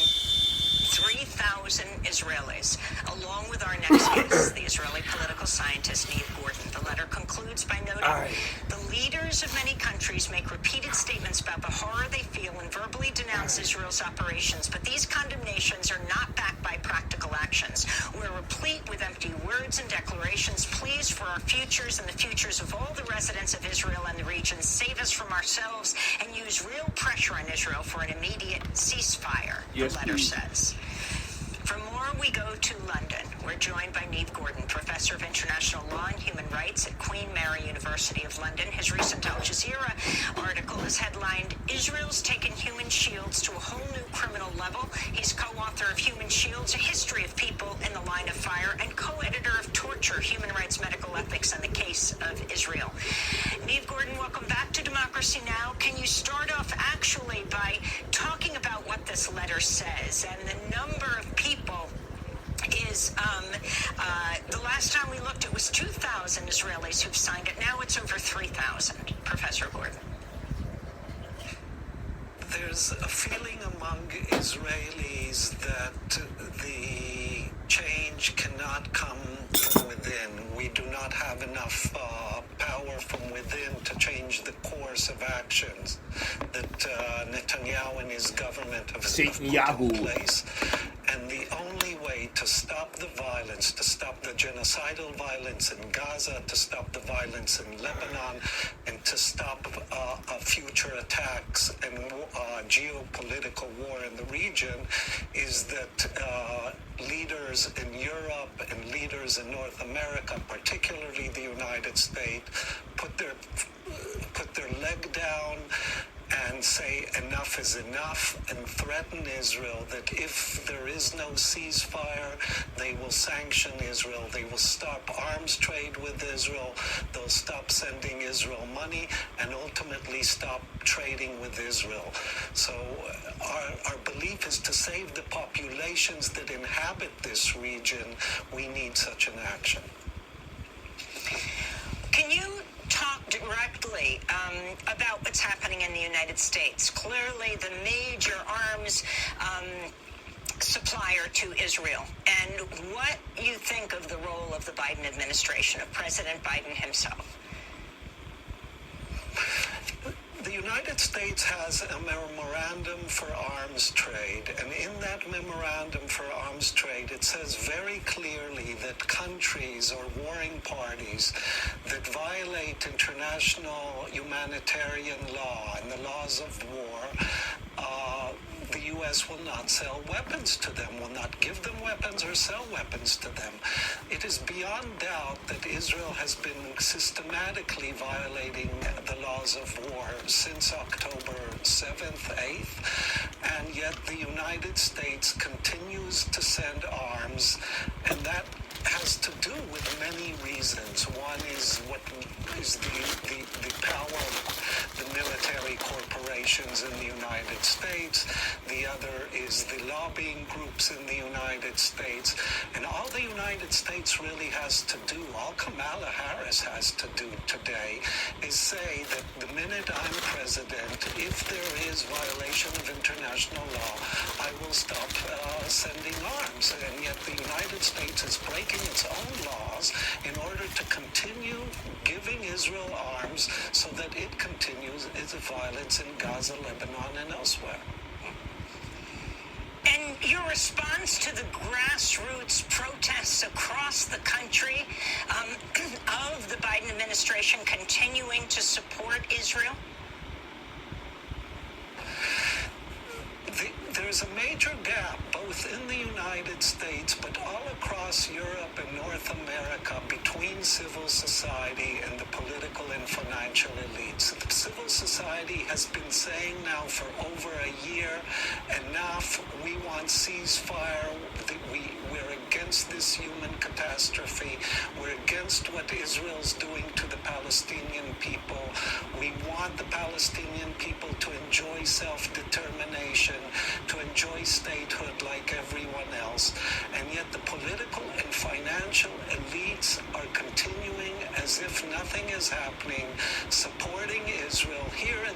3,000 Israelis, along with our next guest, the Israeli political scientist Amy Goodman. The letter concludes by noting the leaders of many countries make repeated statements about the horror they feel and verbally denounce Israel's operations, but these condemnations are not backed by practical actions. We're replete with empty words and declarations. Please, for our futures and the futures of all the residents of Israel and the region, save us from ourselves and use real pressure on Israel for an immediate ceasefire, the letter says. For more, we go to London, We're joined by Amy Goodman, Professor of International Law and Human Rights at Queen Mary University of London. His recent Al Jazeera article is headlined, Israel's Taken Human Shields to a Whole New Criminal Level. He's co-author of Human Shields, A History of People in the Line of Fire, and co-editor of Torture, Human Rights, Medical Ethics, and the Case of Israel. Amy Goodman, welcome back to Democracy Now! Can you start off actually by talking about what this letter says and the number of people is, the last time we looked, it was 2,000 Israelis who've signed it. Now it's over 3,000. Professor Goodman. There's a feeling among Israelis that the change cannot come from within. We do not have enough power from within to change the course of actions that Netanyahu and his government have put in place. And the only way to stop the violence, to stop the genocidal violence in Gaza, to stop the violence in Lebanon, and to stop future attacks and geopolitical war in the region is that leaders in Europe and leaders in North America, particularly the United States, put their leg down and say enough is enough and threaten Israel that if there is no ceasefire, they will sanction Israel, they will stop arms trade with Israel, they'll stop sending Israel money, and ultimately stop trading with Israel. So our belief is to save the populations that inhabit this region, we need such an action. Can you talk directly about what's happening in the United States? Clearly, the major arms supplier to Israel, and what you think of the role of the Biden administration, of President Biden himself. The United States has a memorandum for arms trade, and in that memorandum for arms trade, it says very clearly that countries or warring parties that violate international humanitarian law and the laws of war, the U.S. will not sell weapons to them, will not give them weapons or sell weapons to them. It is beyond doubt that Israel has been systematically violating the laws of war since October 7th, 8th, and yet the United States continues to send arms, and that has to do with many reasons. One is what is the power of the military corporations in the United States. The other is the lobbying groups in the United States. And all the United States really has to do, all Kamala Harris has to do today, is say that the minute I'm president, if there is violation of international law, I will stop sending arms. And yet the United States is breaking its own laws in order to continue giving Israel arms so that it continues its violence in Gaza, Lebanon, and elsewhere. And your response to the grassroots protests across the country of the Biden administration continuing to support Israel? There's a major gap both in the United States but all across Europe and North America between civil society and the political and financial elites. The civil society has been saying now for over a year, enough, we want ceasefire, we're against this human catastrophe, we're against what Israel's doing to the Palestinian people, we want the Palestinian people to enjoy self-determination, to enjoy statehood like everyone else, and yet the political and financial elites are continuing as if nothing is happening, supporting Israel. Here and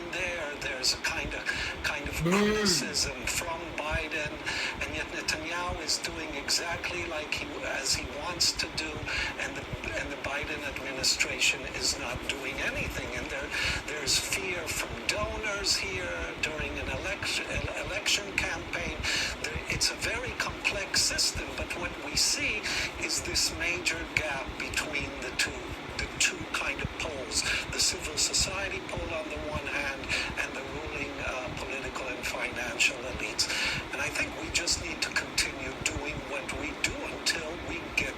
there's a kind of criticism from Biden, and yet Netanyahu is doing exactly as he wants to do, and the Biden administration is not doing anything. And there's fear from donors here during an election campaign. It's a very complex system, but what we see is this major gap between the two kind of poles, the civil society pole on the one hand and the ruling political and financial elites. And I think we just need to continue doing what we do until we get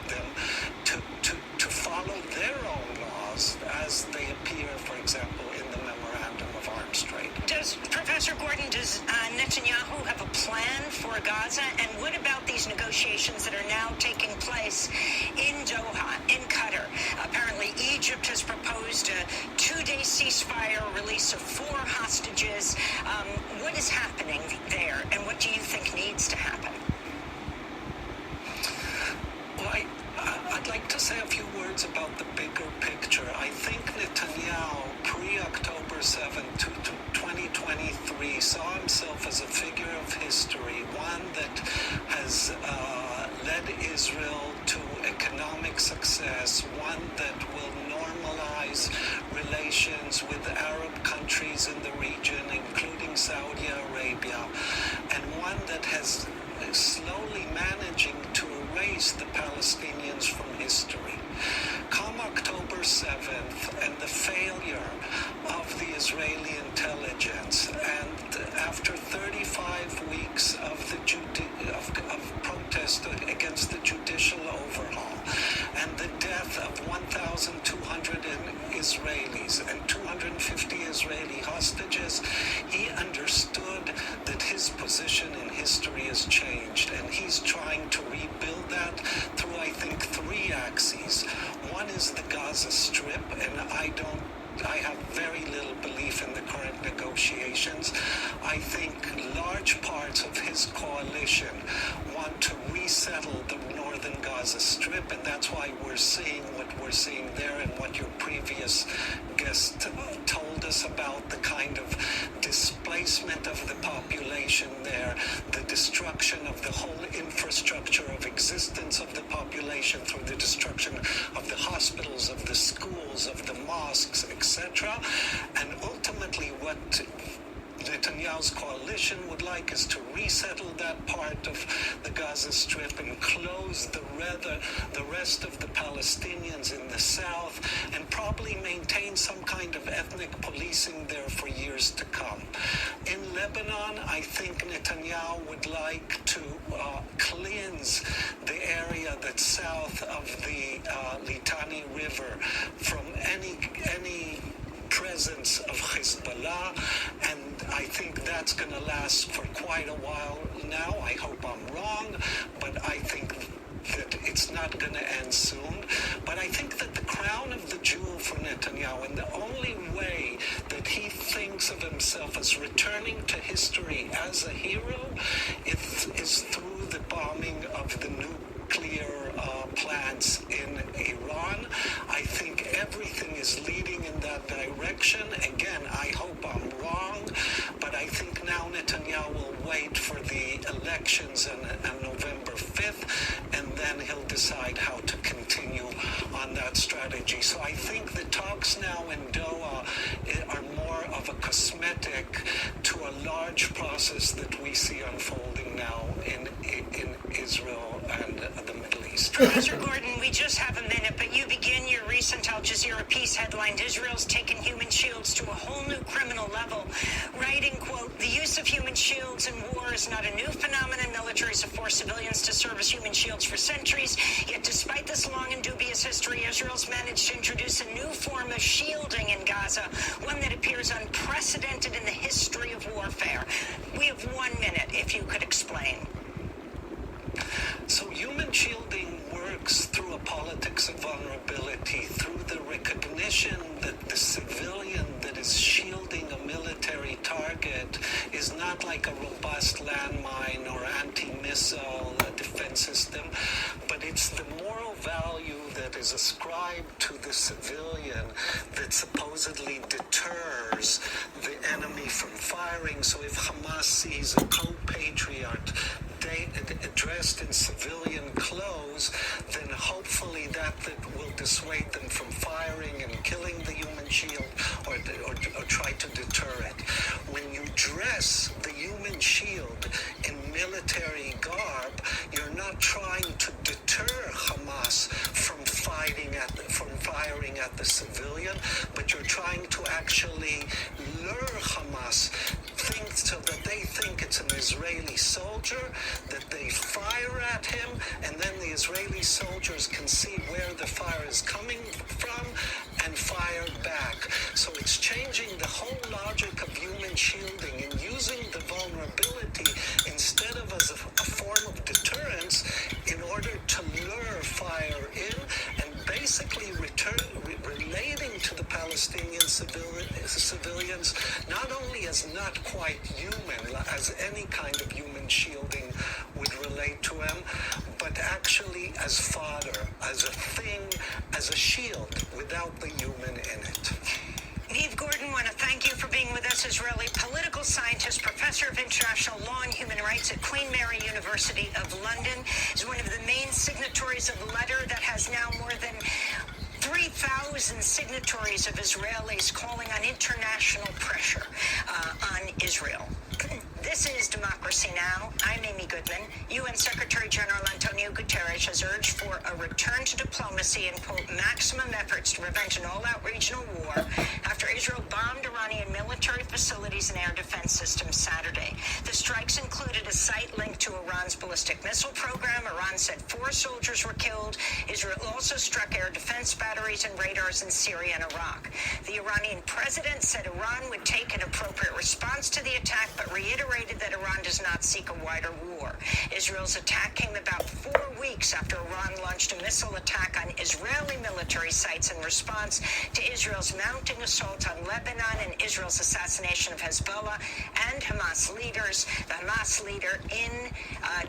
And what about these negotiations that are now taking place in Doha, in Qatar? Apparently, Egypt has proposed a 2-day ceasefire, release of 4 hostages. What is happening there, and what do you think needs to happen? Well, I'd like to say a few words about the bigger picture. I think Netanyahu, pre-October 7, 2023, saw himself as a figure of history, one that has led Israel to economic success, one that will normalize relations with Arab countries in the region, including Saudi Arabia, and one that has slowly managing to erase the Palestinians from history. Come October 7th and the failure of the Israeli intelligence, and after 35 weeks of protest against the judicial overhaul, and the death of 1,200 Israelis and 250 Israeli hostages, he understood that his position in history has changed, and he's trying to rebuild that through, I think, 3 axes. One is the Gaza Strip, and I have very little belief in the current negotiations. I think large parts of his coalition want to resettle the northern Gaza Strip, and that's why we're seeing what we're seeing there, and what your previous guest told us about the kind of displacement of the population there, the destruction of the whole infrastructure of existence of the population through the destruction of the hospitals, of the schools, of the mosques, etc. And ultimately what Netanyahu's coalition would like is to resettle that part of the Gaza Strip and close the rest of the Palestinians in the south, and probably maintain some kind of ethnic policing there for years to come. In Lebanon, I think Netanyahu would like to cleanse the area that's south of the Litani River from any presence of Hezbollah, and I think that's going to last for quite a while now. I hope I'm wrong, but I think that it's not going to end soon. But I think that the crown of the jewel for Netanyahu, and the only way that he thinks of himself as returning to history as a hero, is through the bombing of the nuclear plants in Iran. I think everything is leading in that direction. Again, I hope I'm wrong, but I think now Netanyahu will wait for the elections on November 5th, and then he'll decide how to continue on that strategy. So I think the talks now in Doha are more of a cosmetic to a large process that we see unfolding now in Israel and the Middle East. Professor Gordon, we just have a minute, but you begin your recent Al Jazeera piece headlined, Israel's taken human shields to a whole new criminal level, writing, quote, the use of human shields in war is not a new phenomenon. Militaries have forced civilians to serve as human shields for centuries, yet despite this long and dubious history, Israel's managed to introduce a new form of shielding in Gaza, one that appears unprecedented in the history of warfare. We have 1 minute, if you could explain. So human shielding works through a politics of vulnerability, through the recognition that the civilian that is shielding a military target is not like a robust landmine or anti-missile defense system, but it's the moral value that is ascribed to the civilian that supposedly deters the enemy from firing. So if Hamas sees a co-patriot dressed in civilian clothes, then hopefully that will dissuade them from firing and killing the human shield, or try to deter it. When you dress the human shield in military garb, you're not trying to deter Hamas from firing at the civilian, but you're trying to actually lure Hamas so that they think it's an Israeli soldier, that they fire at him, and then the Israeli soldiers can see where the fire is coming from and fire back. So it's changing the whole logic of human shielding and using the vulnerability instead of as a form of civilians, not only as not quite human, as any kind of human shielding would relate to them, but actually as fodder, as a thing, as a shield without the human in it. Amy Goodman, I want to thank you for being with us. Israeli political scientist, professor of international law and human rights at Queen Mary University of London, is one of the main signatories of a letter that has now more than 3,000 signatories of Israelis calling on international pressure on Israel. This is Democracy Now! I'm Amy Goodman. UN Secretary General Antonio Guterres has urged for a return to diplomacy and, quote, maximum efforts to prevent an all-out regional war after Israel bombed Iranian military facilities and air defense systems Saturday. The strikes included a site linked to Iran's ballistic missile program. Iran said 4 soldiers were killed. Israel also struck air defense batteries and radars in Syria and Iraq. The Iranian president said Iran would take an appropriate response to the attack, but reiterated that Iran does not seek a wider war. Israel's attack came about 4 weeks after Iran launched a missile attack on Israeli military sites in response to Israel's mounting assault on Lebanon and Israel's assassination of Hezbollah and Hamas leaders. The Hamas leader in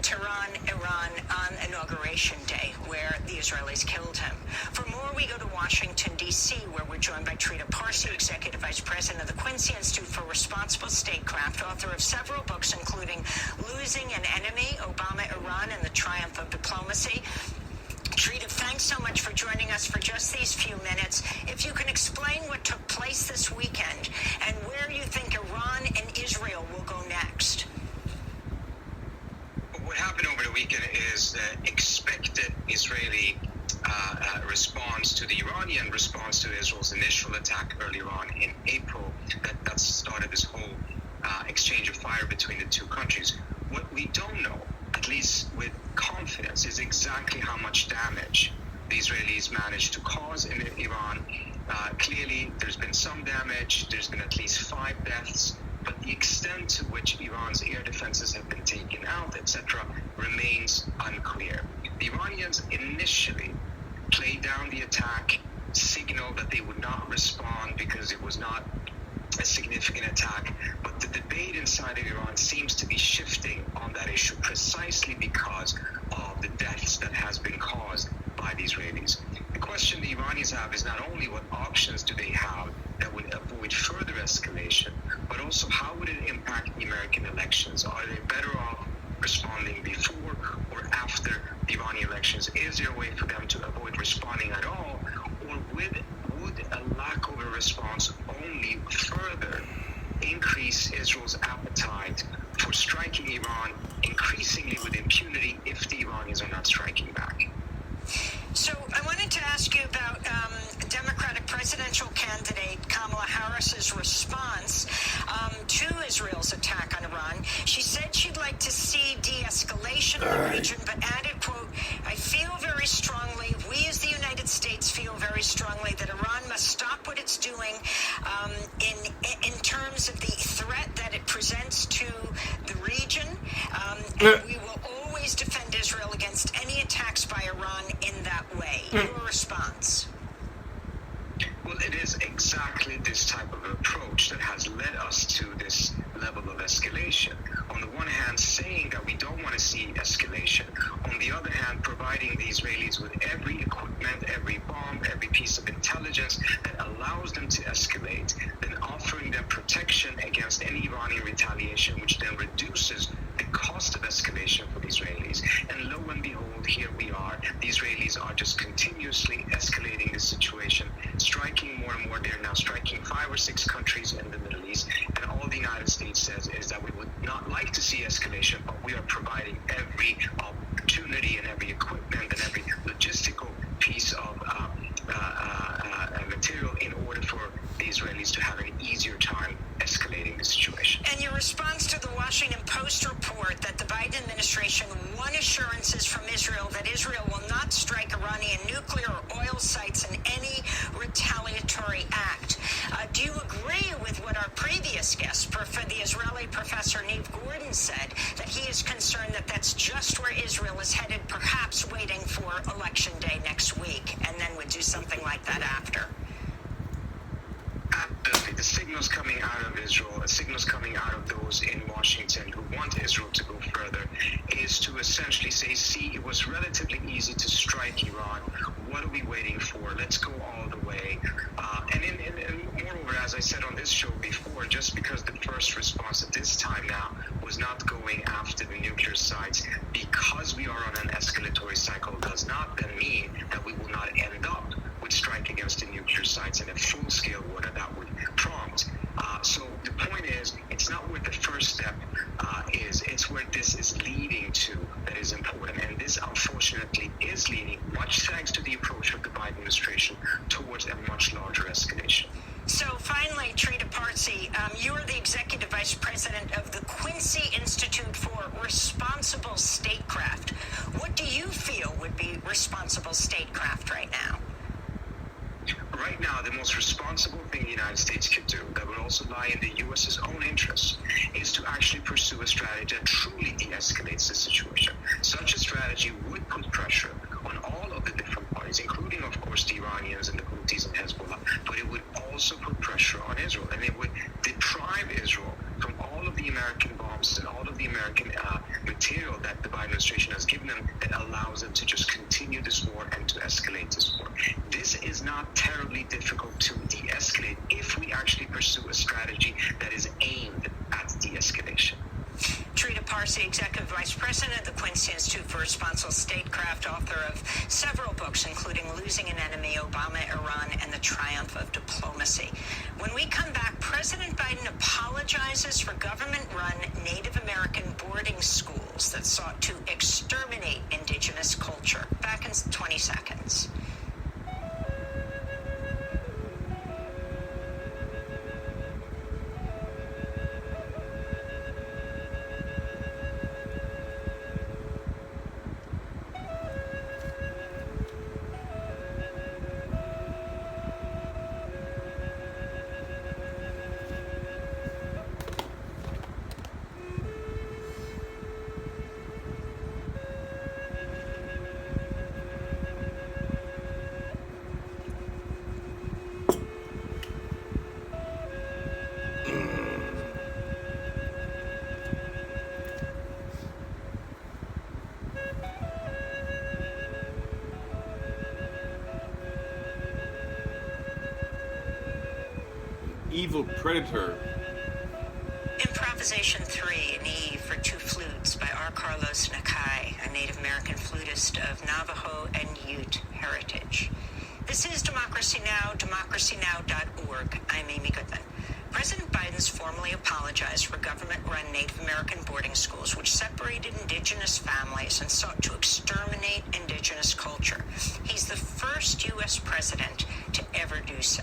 Tehran, Iran, on Inauguration Day, where the Israelis killed him. For more, we go to Washington, D.C., where we're joined by Trita Parsi, Executive Vice President of the Quincy Institute for Responsible Statecraft, author of several books, including Losing an Enemy, Obama, Iran, and the Triumph of Diplomacy. Trita, thanks so much for joining us for just these few minutes. If you can explain what took place this weekend and where you think Iran and Israel will go next. What happened over the weekend is the expected Israeli response to the Iranian response to Israel's initial attack earlier on in April that started this whole exchange of fire between the two countries. What we don't know, at least with confidence, is exactly how much damage the Israelis managed to cause in Iran. Clearly, there's been some damage. There's been at least 5 deaths. But the extent to which Iran's air defenses have been taken out, etc., remains unclear. The Iranians initially played down the attack, signaled that they would not respond because it was not a significant attack, but the debate inside of Iran seems to be shifting on that issue precisely because of the deaths that has been caused by the Israelis. The question the Iranians have is not only what options do they have that would avoid further escalation, but also how would it impact the American elections? Are they better off responding before or after the Iranian elections? Is there a way for them to avoid responding at all, or would a lack of a response only further increase Israel's appetite for striking Iran increasingly with impunity if the Iranians are not striking back? So I wanted to ask you about Democratic presidential candidate Kamala Harris's response to Israel's attack on Iran. She said she'd like to see de-escalation in the region, but added, quote, I feel very strongly, we as the United States feel very strongly that Iran must stop what it's doing in terms of the threat that it presents to the region, and we will always defend Israel against any attacks by Iran in that way. Your response? Well, it is exactly this type of approach that has led us to this level of escalation. On the one hand, saying that we don't want to see escalation. On the other hand, providing the Israelis with every equipment, every bomb, every piece of intelligence that allows them to escalate, then offering them protection against any Iranian retaliation, which then reduces the cost of escalation for the Israelis. And lo and behold, here we are. The Israelis are just continuously escalating the situation, striking more and more. They're now striking 5 or 6 countries in the Middle East. And all the United States says is that we would not like to see escalation, but we are providing every opportunity and every equipment and every logistical piece of material in order for the Israelis to have an easier time escalating the situation. And your response to the Washington Post report that the Biden administration won assurances from Israel that Israel will not strike Iranian nuclear or oil sites in any retaliatory act. Do you agree with what our previous guest, the Israeli professor Amy Goodman, said, that he is concerned that that's just where Israel is headed, perhaps waiting for Election Day next week, and then would do something like that after? essentially say, see, it was relatively easy to strike Iran. What are we waiting for? Let's go all the way. And moreover, as I said on this show before, just because the first response at this time now was not going after the nuclear sites, because we are on an escalatory cycle, does not then mean that we will not end up with strike against the nuclear sites in a full-scale war that would prompt. So the point is, it's not where the first step is, it's where this is leading to that is important. And this, unfortunately, is leading, much thanks to the approach of the Biden administration, towards a much larger escalation. So finally, Trita Parsi, you're the executive vice president of the Quincy Institute for Responsible Statecraft. What do you feel would be responsible statecraft right now? Right now, the most responsible thing the United States could do, that would also lie in the U.S.'s own interest, is to actually pursue a strategy that truly de-escalates the situation. Such a strategy would put pressure on all of the different parties, including, of course, the Iranians and the Houthis and Hezbollah, but it would also put pressure on Israel, and it would deprive Israel from all of the American bombs and all of the American material that the Biden administration has given them that allows them to just continue this war and to escalate this war. This is not terribly difficult to de-escalate if we actually pursue a strategy that is aimed at de-escalation. Trita Parsi, Executive Vice President of the Quincy Institute for Responsible Statecraft, author of several books, including Losing an Enemy, Obama, Iran, and the Triumph of Diplomacy. When we come back, President Biden apologizes for government-run Native American boarding schools that sought to exterminate indigenous culture. Back in 20 seconds. Evil Predator. Improvisation 3, an E for Two Flutes by R. Carlos Nakai, a Native American flutist of Navajo and Ute heritage. This is Democracy Now!, democracynow.org. I'm Amy Goodman. President Biden's formally apologized for government-run Native American boarding schools which separated indigenous families and sought to exterminate indigenous culture. He's the first U.S. president to ever do so.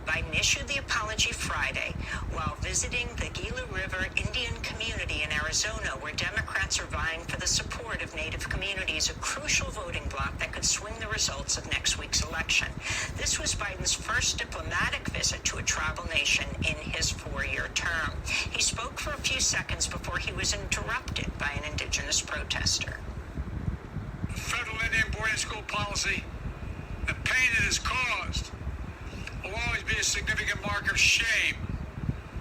Biden issued the apology Friday while visiting the Gila River Indian community in Arizona, where Democrats are vying for the support of Native communities, a crucial voting bloc that could swing the results of next week's election. This was Biden's first diplomatic visit to a tribal nation in his 4-year term. He spoke for a few seconds before he was interrupted by an indigenous protester. Federal Indian boarding school policy, the pain it has caused, will always be a significant mark of shame,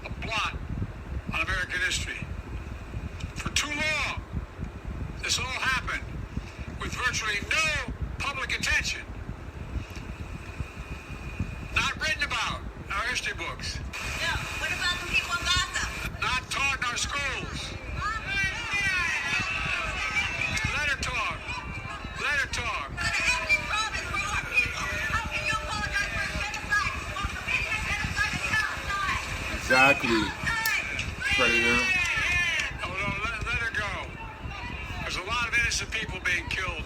a blot on American history. For too long, this all happened with virtually no public attention. Not written about in our history books. Yeah, what about the people in Gaza? Not taught in our schools. Let her talk. Let her talk. Exactly, Predator. Oh, no, let her go. There's a lot of innocent people being killed.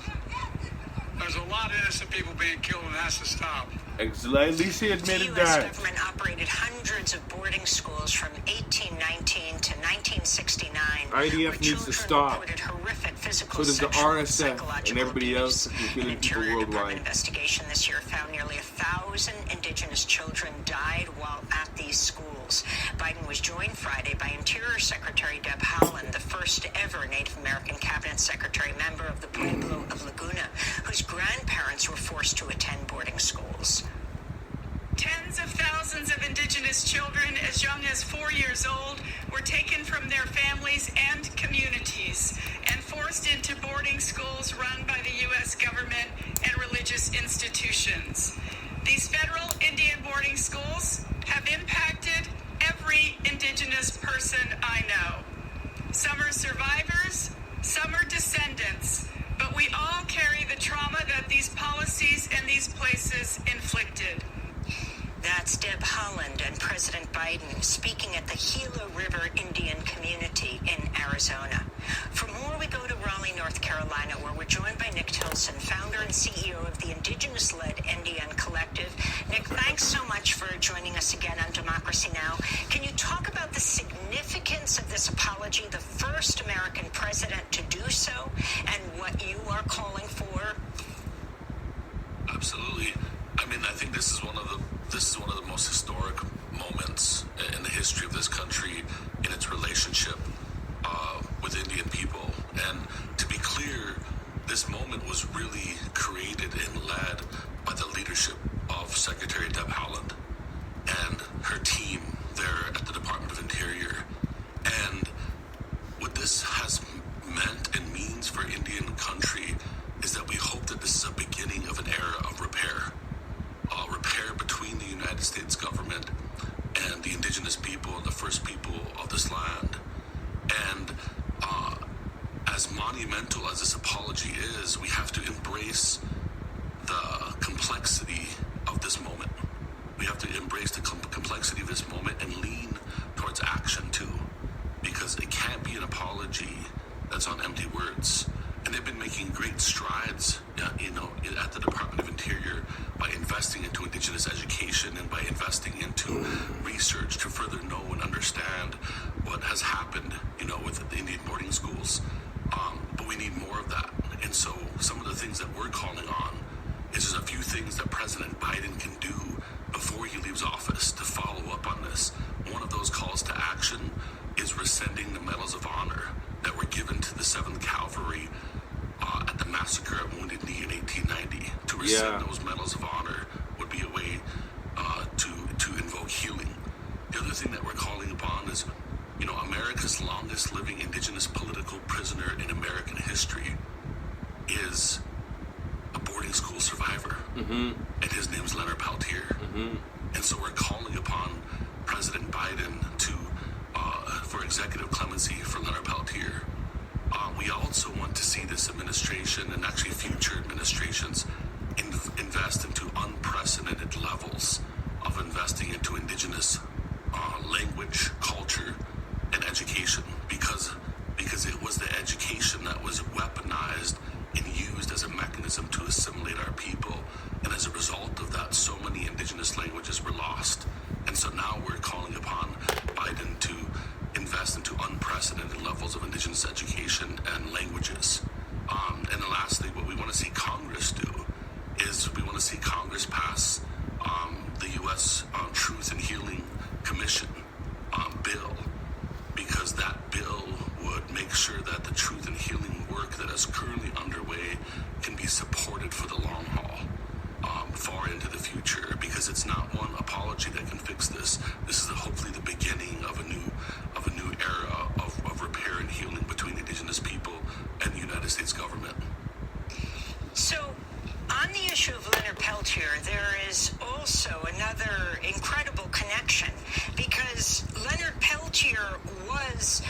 There's a lot of innocent people being killed, and it has to stop. At least he admitted the U.S. that. government operated hundreds of boarding schools from 1819 to 1969. IDF needs to stop. Horrific physical, So does the sexual, RSF and everybody else who's killing people Department worldwide. investigation this year found nearly 1,000 indigenous children died while at these schools. Biden was joined Friday by Interior Secretary Deb Haaland, the first ever Native American cabinet secretary member of the Pueblo of Laguna, whose grandparents were forced to attend boarding schools. Tens of thousands of indigenous children as young as 4 years old were taken from their families and communities and forced into boarding schools run by the U.S. government and religious institutions. These federal Indian boarding schools have impacted every Indigenous person I know. Some are survivors, some are descendants, but we all carry the trauma that these policies and these places inflicted. That's Deb Haaland and President Biden speaking at the Gila River Indian community in Arizona. For more, we go to Raleigh, North Carolina, where we're joined by Nick Tilson, founder and CEO of the Indigenous-led Indian Collective. Nick, thanks so much for joining us again on Democracy Now! Can you talk about the significance of this apology, the first American president to do so, and what you are calling for? Absolutely. I mean, I think this is one of the most historic moments in the history of this country in its relationship with Indian people. And to be clear, this moment was really created and led by the leadership of Secretary Deb Haaland and her team there at the Department of Interior. And what this has meant and means for Indian country is that we hope that this is a beginning of an era of repair. Repair between the United States government and the indigenous people and the first people of this land. And as monumental as this apology is, we have to embrace the complexity of this moment. We have to embrace the complexity of this moment and lean towards action too, because it can't be an apology that's on empty words. And they've been making great strides, at the Department of Interior by investing into Indigenous education and by investing into research to further know and understand what has happened, with the Indian boarding schools. But we need more of that. And so some of the things that we're calling on is just a few things that President Biden can do before he leaves office to follow up on this. One of those calls to action is rescinding the Medals of Honor that were given to the 7th Cavalry at the massacre at Wounded Knee in 1890. To rescind those Medals of Honor would be a way to invoke healing. The other thing that we're calling upon is, America's longest living Indigenous political prisoner in American history is a boarding school survivor. Mm-hmm. And his name's Leonard Peltier. Mm-hmm. And so we're calling upon President Biden for executive clemency for Leonard Peltier. We also want to see this administration and actually future administrations invest into unprecedented levels of investing into Indigenous language, culture, and education, because it was the education that was weaponized and used as a mechanism to assimilate our people. And as a result of that, so many Indigenous languages were lost. And so now we're calling upon Biden to invest into unprecedented levels of Indigenous education and languages. And then lastly, what we want to see Congress do is we want to see Congress pass the U.S. Truth and Healing Commission bill, because that bill would make sure that the truth and healing work that is currently underway can be supported for the long haul, far into the future, because it's not one apology that can fix this. This is hopefully the beginning of a new era of repair and healing between Indigenous people and the United States government. So, on the issue of Leonard Peltier, there is also another incredible connection, because Leonard Peltier was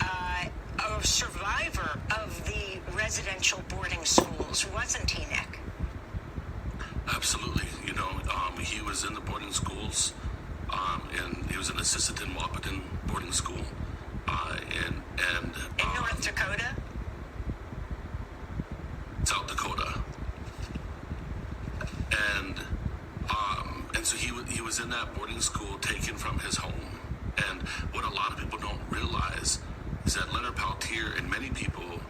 a survivor of the residential boarding schools, wasn't he, Nick? Absolutely. He was in the boarding schools, and he was an assistant in Wapaton boarding school, in North Dakota? South Dakota. And so he was in that boarding school taken from his home. And what a lot of people don't realize is that Leonard Peltier and many people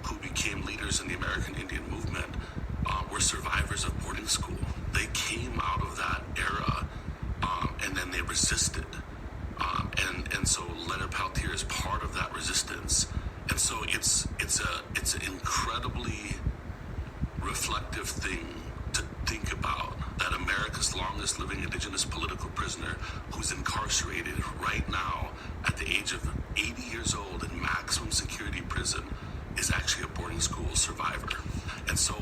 who became leaders in the American Indian movement were survivors of boarding school. They came out of that era, and then they resisted. And so Leonard Peltier is part of that resistance. And so it's an incredibly reflective thing to think about, that America's longest living Indigenous political prisoner, who's incarcerated right now at the age of 80 years old in maximum security prison, is actually a boarding school survivor. And so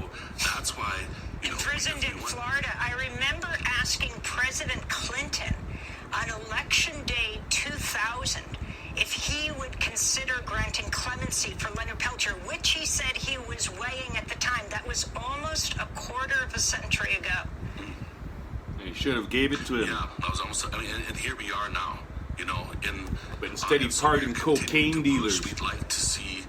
that's why, imprisoned in Florida. I remember asking President Clinton on Election Day 2000 if he would consider granting clemency for Leonard Peltier, which he said he was weighing at the time. That was almost a quarter of a century ago. He should have gave it to him. Yeah, that was almost, and here we are now, But instead he pardoned cocaine dealers. We'd like to see,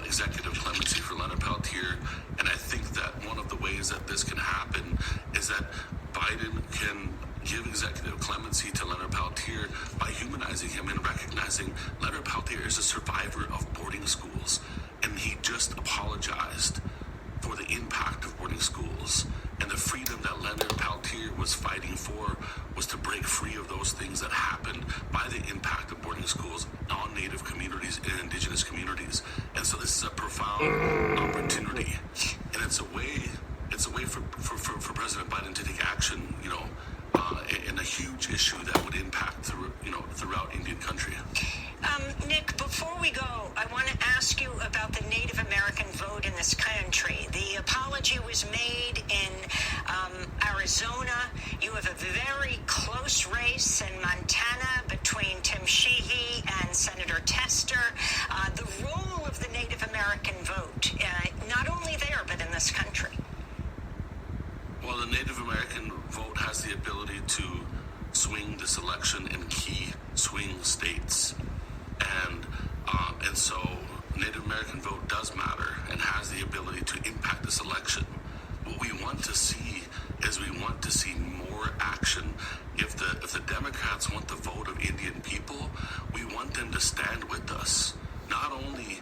executive clemency for Leonard Peltier, and I think that one of the ways that this can happen is that Biden can give executive clemency to Leonard Peltier by humanizing him and recognizing Leonard Peltier is a survivor of boarding schools, and he just apologized for the impact of boarding schools. And the freedom that Leonard Peltier was fighting for was to break free of those things that happened by the impact of boarding schools on Native communities and Indigenous communities. And so this is a profound opportunity, and it's a way for President Biden to take action, in a huge issue that would impact throughout Indian country. Nick, before we go, I want to ask you about the Native American vote in this country. The apology was made in Arizona. You have a very close race in Montana between Tim Sheehy and Senator Tester. The role of the Native American vote, not only there, but in this country. Well, the Native American vote has the ability to swing this election in key swing states. And so Native American vote does matter and has the ability to impact this election. What we want to see is more action. If the Democrats want the vote of Indian people, we want them to stand with us, not only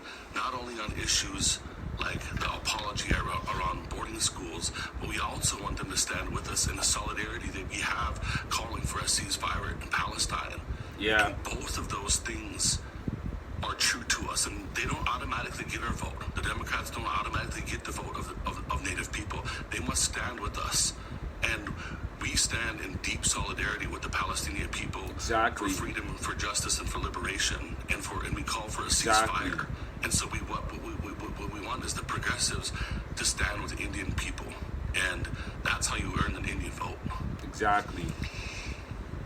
on issues like the apology around boarding schools, but we also want them to stand with us in the solidarity that we have calling for a ceasefire in Palestine. Yeah. And both of those things are true to us, and they don't automatically get our vote. The Democrats don't automatically get the vote of Native people. They must stand with us, and we stand in deep solidarity with the Palestinian people. Exactly. For freedom, for justice, and for liberation, and we call for a Exactly. ceasefire. And so what we want is the progressives to stand with the Indian people, and that's how you earn an Indian vote. Exactly.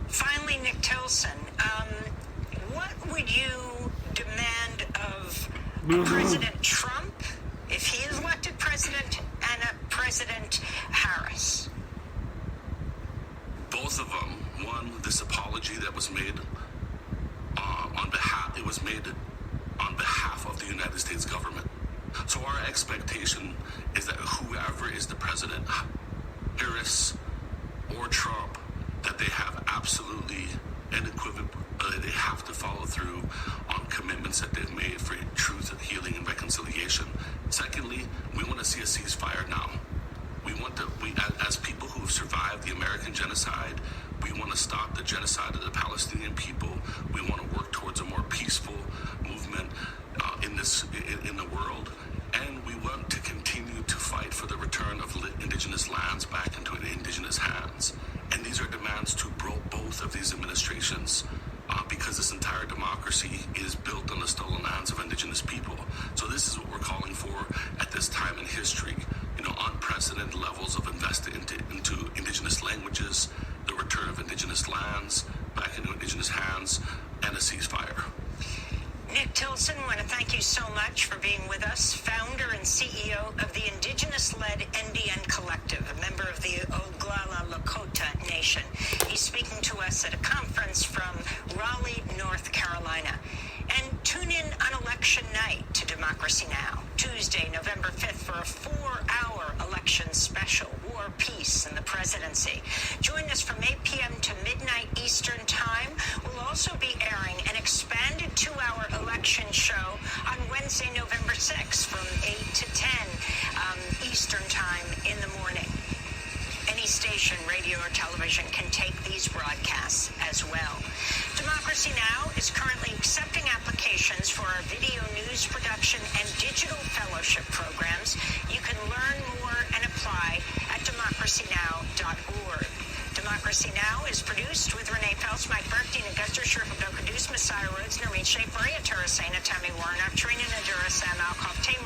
Finally, Nick Tilson, what would you demand of President Trump if he is elected president and President Harris? Both of them. One, this apology that was made on behalf of the United States government. So our expectation is that whoever is the president, Harris or Trump, that they have absolutely and equivalent, they have to follow through on commitments that they've made for truth, healing, and reconciliation. Secondly, we want to see a ceasefire now. As people who have survived the American genocide, we want to stop the genocide of the Palestinian people. We want to work towards a more peaceful movement in the world, and we want to continue to fight for the return of indigenous lands back into indigenous hands. And these are demands to both of these administrations, because this entire democracy is built on the stolen lands of indigenous people. So this is what we're calling for at this time in history. Unprecedented levels of investment into indigenous languages, the return of indigenous lands back into indigenous hands, and a ceasefire. Nick Tilson, I want to thank you so much for being with us, founder and CEO of the Indigenous-led NDN Collective, a member of the Oglala Lakota Nation. He's speaking to us at a conference from Raleigh, North Carolina. And tune in on election night to Democracy Now! Tuesday, November 5th for a 4-hour election special, War, Peace, and the Presidency. Join us from 8 p.m. to midnight Eastern Time. We'll also be airing an expanded 2-hour election show on Wednesday, November 6th from 8 to 10 Eastern Time in the morning. Any station, radio or television, can take these broadcasts as well. Democracy Now! Is currently accepting applications for our video news production and digital fellowship programs. You can learn more and apply at democracynow.org. Democracy Now! Is produced with Renee Phelps, Mike Burke, Dina Guster, Sheriff Abdul Kadus, Messiah Rhodes, Nermeen Sheikh, Maria Turasena, Tammy Warnock, Trina Nadura, Sam Alcoff, Tamer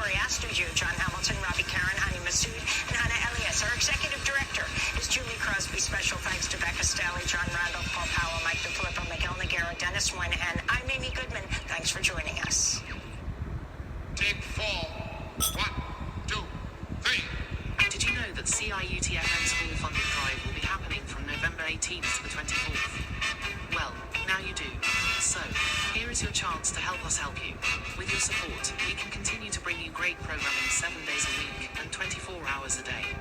CIUT FM's fall funding drive will be happening from November 18th to the 24th. Well, now you do. So, here is your chance to help us help you. With your support, we can continue to bring you great programming 7 days a week and 24 hours a day.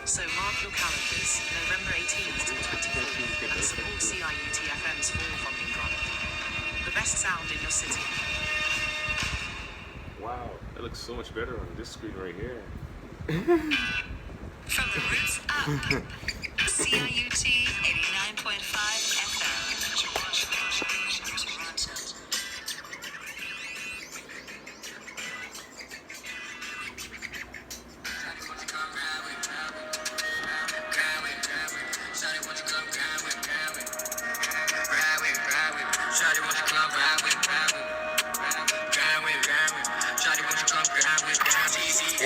So mark your calendars, November 18th to the 24th, and support CIUT FM's fall funding drive. The best sound in your city. Wow, that looks so much better on this screen right here. From the roots up, CIUT 89.5 FM. Toronto.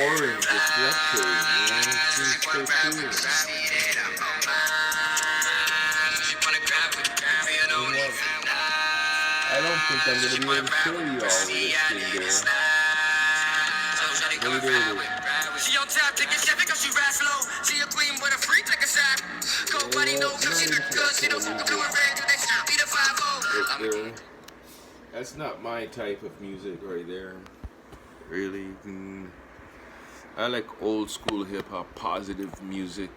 Orange reflectors, 1, 2, 13. I don't think I'm going to be able to show you all of this thing there. What it is. She on top, take a shot because she rap slow. She a queen with a freak like a shot. Nobody knows if she look good. She don't the blue and red, do they be the 5-0. That's not my type of music right there. Really. I like old school hip hop, positive music.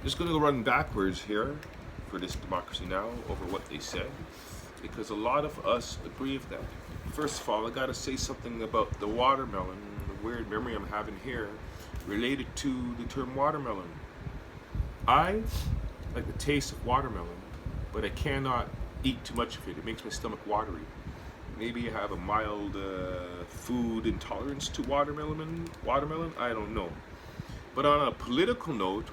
Just gonna go run backwards here for this Democracy Now! Over what they said, because a lot of us agree with that. First of all, I gotta say something about the watermelon, the weird memory I'm having here, related to the term watermelon. I like the taste of watermelon, but I cannot eat too much of it. It makes my stomach watery. Maybe I have a mild food intolerance to watermelon, I don't know. But on a political note,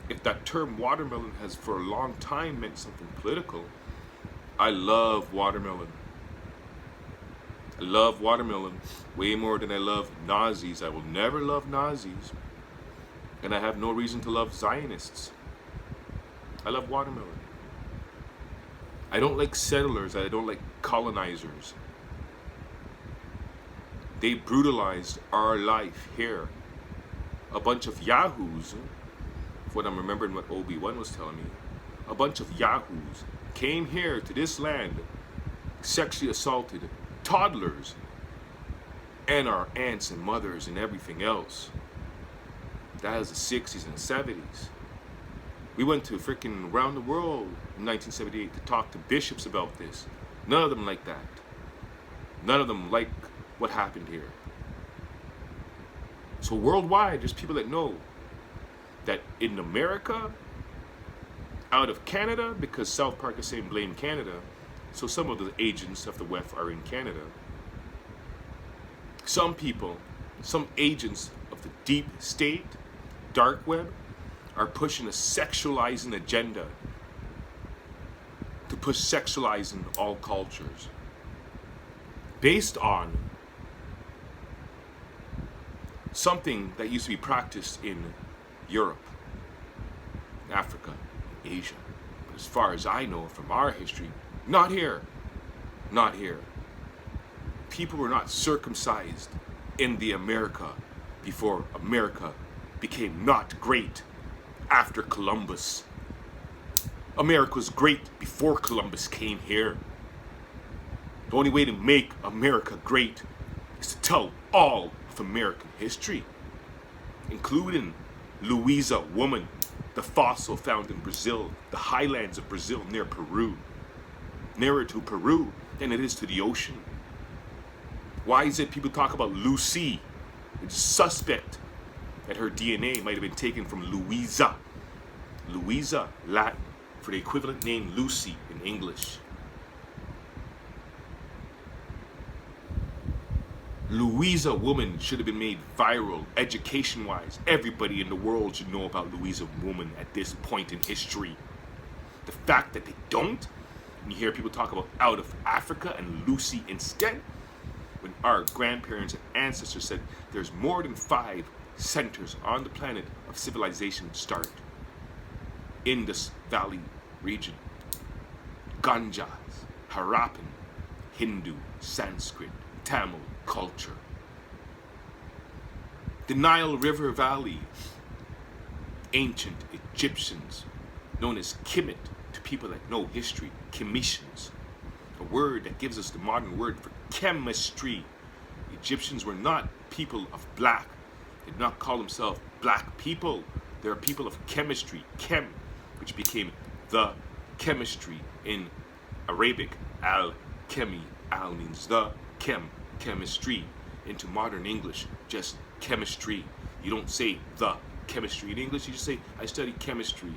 if that term watermelon has for a long time meant something political, I love watermelon. I love watermelon way more than I love Nazis. I will never love Nazis. And I have no reason to love Zionists. I love watermelon. I don't like settlers. I don't like colonizers. They brutalized our life here. A bunch of yahoos, what I'm remembering what Obi-Wan was telling me, a bunch of yahoos came here to this land, sexually assaulted toddlers and our aunts and mothers and everything else. That was the 60s and 70s. We went to freaking around the world in 1978 to talk to bishops about this. None of them like that. None of them like what happened here. So worldwide, there's people that know that in America, out of Canada, because South Park is saying blame Canada, so some of the agents of the WEF are in Canada. Some people, some agents of the deep state, dark web, are pushing a sexualizing agenda to push sexualizing all cultures based on something that used to be practiced in Europe, Africa, Asia. But as far as I know from our history, not here. Not here. People were not circumcised in the America before America became not great after Columbus. America was great before Columbus came here. The only way to make America great is to tell all of American history, including Louisa woman, the fossil found in Brazil, the highlands of Brazil near Peru, nearer to Peru than it is to the ocean. Why is it people talk about Lucy? It's suspect that her DNA might have been taken from Louisa. Louisa, Latin, for the equivalent name Lucy in English. Louisa woman should have been made viral, education-wise. Everybody in the world should know about Louisa woman at this point in history. The fact that they don't, and you hear people talk about out of Africa and Lucy instead, when our grandparents and ancestors said there's more than 5 centers on the planet of civilization start. Indus Valley region, Ganjas, Harappan, Hindu, Sanskrit, Tamil culture. The Nile River Valley, ancient Egyptians, known as Kemet to people that know history, Chemicians, a word that gives us the modern word for chemistry. Egyptians were not people of black. They did not call themselves black people. They are people of chemistry, chem, which became the chemistry in Arabic. Al-chemi, al means the, chem, chemistry. Into modern English, just chemistry. You don't say the chemistry in English, you just say, I study chemistry.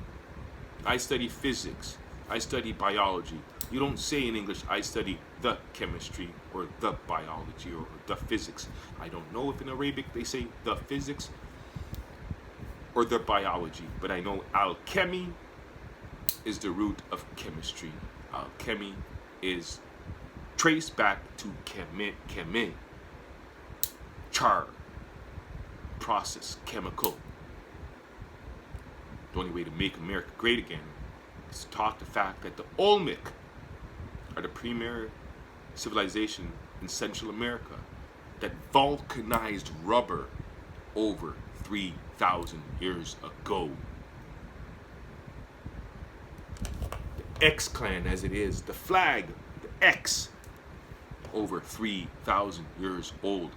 I study physics. I study biology. You don't say in English, I study the chemistry or the biology or the physics. I don't know if in Arabic they say the physics or the biology, but I know alchemy is the root of chemistry. Alchemy is traced back to cheme, char, process, chemical. The only way to make America great again is to talk the fact that the Olmec are the premier civilization in Central America that vulcanized rubber over 3,000 years ago. The X clan, as it is, the flag, the X, over 3,000 years old.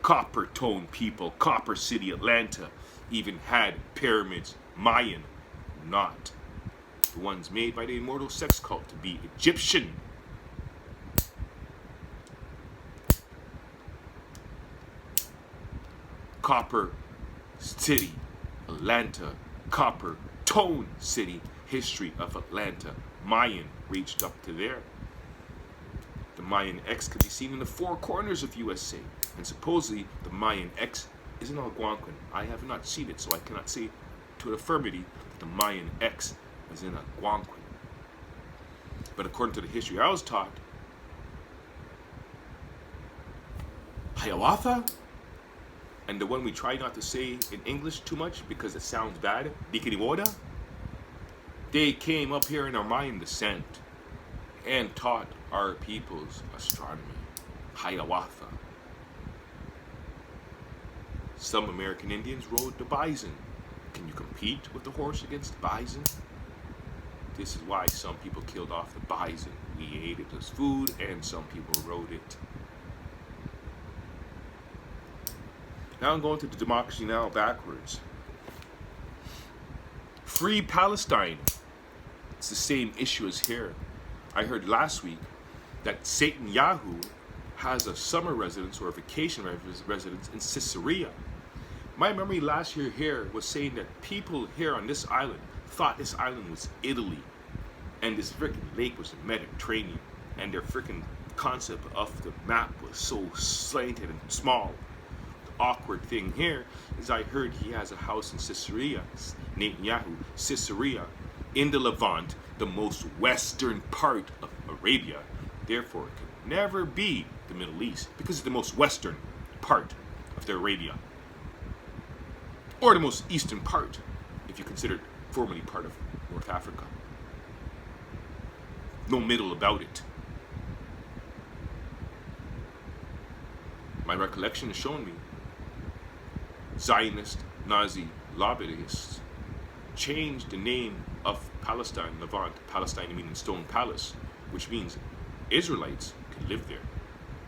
Copper tone people, Copper City, Atlanta, even had pyramids. Mayan, not. The ones made by the immortal sex cult to be Egyptian. Copper City, Atlanta, Copper Tone City, history of Atlanta. Mayan reached up to there. The Mayan X can be seen in the four corners of USA, and supposedly the Mayan X is in Algonquin. I have not seen it, so I cannot say to an affirmity that the Mayan X is in Algonquin. But according to the history I was taught, Hiawatha, and the one we try not to say in English too much because it sounds bad, Dikiniwoda, they came up here in our Mayan descent and taught our people's astronomy. Hiawatha. Some American Indians rode the bison. Can you compete with the horse against the bison? This is why some people killed off the bison. We ate it as food, and some people rode it. Now I'm going to the Democracy Now! Backwards. Free Palestine. It's the same issue as here. I heard last week that Satan Yahoo has a summer residence or a vacation residence in Caesarea. My memory last year here was saying that people here on this island thought this island was Italy and this freaking lake was the Mediterranean, and their freaking concept of the map was so slanted and small. The awkward thing here is I heard he has a house in Caesarea, Netanyahu, Caesarea, in the Levant, the most western part of Arabia. Therefore, it can never be the Middle East because it's the most western part of the Arabia. Or the most eastern part, if you consider it formerly part of North Africa. No middle about it. My recollection has shown me Zionist, Nazi, lobbyists changed the name of Palestine, Levant, Palestine meaning stone palace, which means Israelites could live there.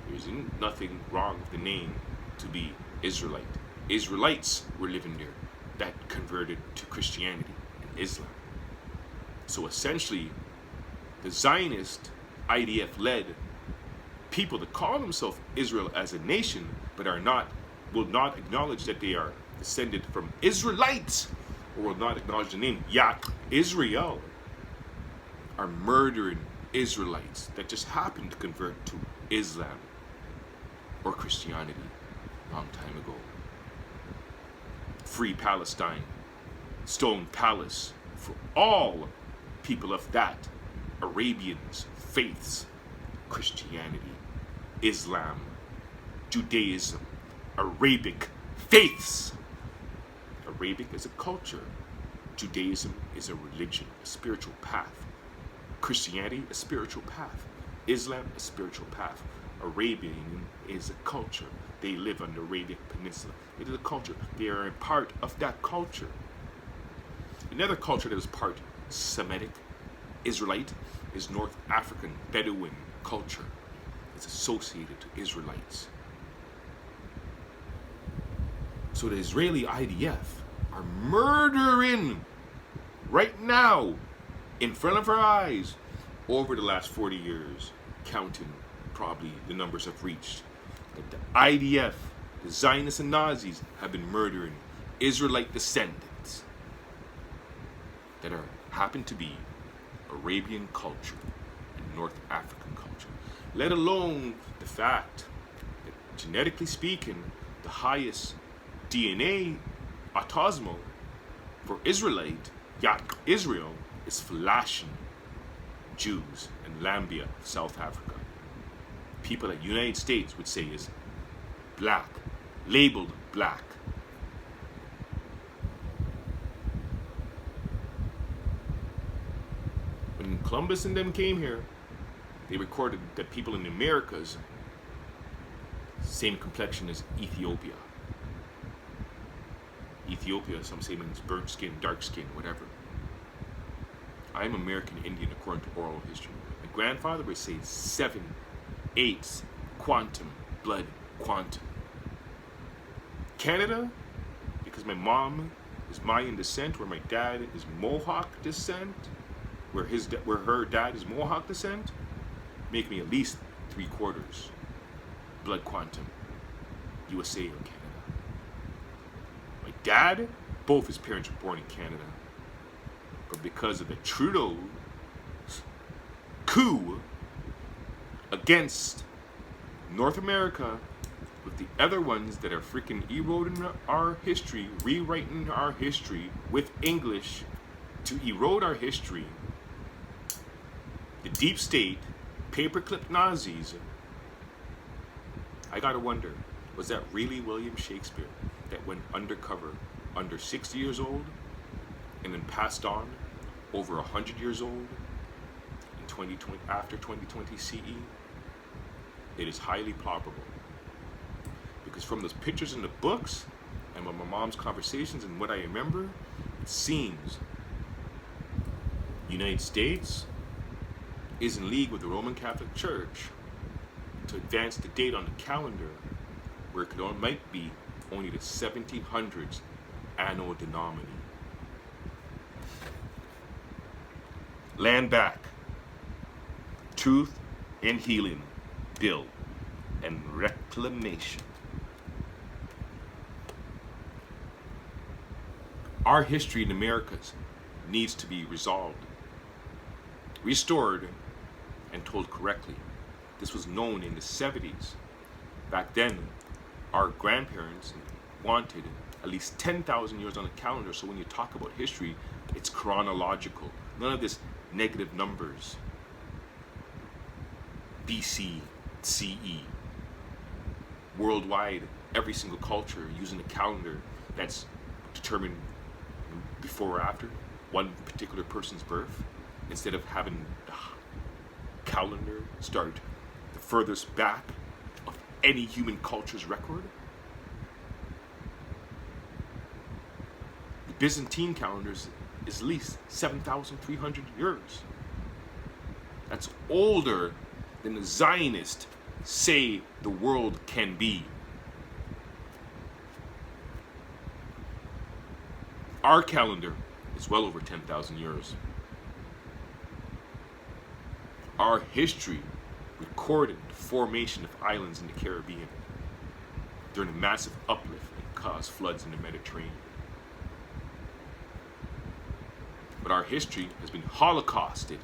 There's nothing wrong with the name to be Israelite. Israelites were living there that converted to Christianity and Islam. So essentially, the Zionist, IDF-led people that call themselves Israel as a nation, but will not acknowledge that they are descended from Israelites, or will not acknowledge the name Israel, are murdering Israelites that just happened to convert to Islam or Christianity a long time ago. Free Palestine, Stone Palace for all people of that, Arabians, faiths, Christianity, Islam, Judaism, Arabic faiths. Arabic is a culture. Judaism is a religion, a spiritual path. Christianity, a spiritual path. Islam, a spiritual path. Arabian is a culture. They live on the Arabian Peninsula. It is a culture. They are a part of that culture. Another culture that is part Semitic, Israelite, is North African Bedouin culture. It's associated to Israelites. So the Israeli IDF are murdering right now in front of our eyes over the last 40 years, counting probably the numbers have reached. That the IDF, the Zionists and Nazis, have been murdering Israelite descendants that happen to be Arabian culture and North African culture. Let alone the fact that, genetically speaking, the highest DNA autosomal for Israel is Falashan Jews in Lambia, South Africa. People that the United States would say is black, labeled black. When Columbus and them came here, they recorded that people in the Americas, same complexion as Ethiopia. Ethiopia, some say means burnt skin, dark skin, whatever. I'm American Indian according to oral history. My grandfather would say 7/8 quantum, blood quantum. Canada, because my mom is Mayan descent, where my dad is Mohawk descent, where her dad is Mohawk descent, make me at least 3/4 blood quantum, USA or Canada. My dad, both his parents were born in Canada, but because of the Trudeau coup against North America, with the other ones that are freaking eroding our history, rewriting our history with English to erode our history, the deep state, paperclip Nazis, I gotta wonder, was that really William Shakespeare that went undercover under 60 years old and then passed on over 100 years old in 2020, after 2020 CE? It is highly probable. Because from those pictures in the books and from my mom's conversations and what I remember, it seems the United States is in league with the Roman Catholic Church to advance the date on the calendar where it might be only the 1700s Anno Domini. Land back, truth and healing bill and reclamation. Our history in the Americas needs to be resolved, restored, and told correctly. This was known in the 70s. Back then, our grandparents wanted at least 10,000 years on the calendar, so when you talk about history, it's chronological. None of this negative numbers. BC, CE. Worldwide, every single culture using a calendar that's determined before or after one particular person's birth, instead of having the calendar start the furthest back of any human culture's record. The Byzantine calendar is at least 7,300 years. That's older than the Zionists say the world can be. Our calendar is well over 10,000 years. Our history recorded the formation of islands in the Caribbean during a massive uplift that caused floods in the Mediterranean. But our history has been holocausted,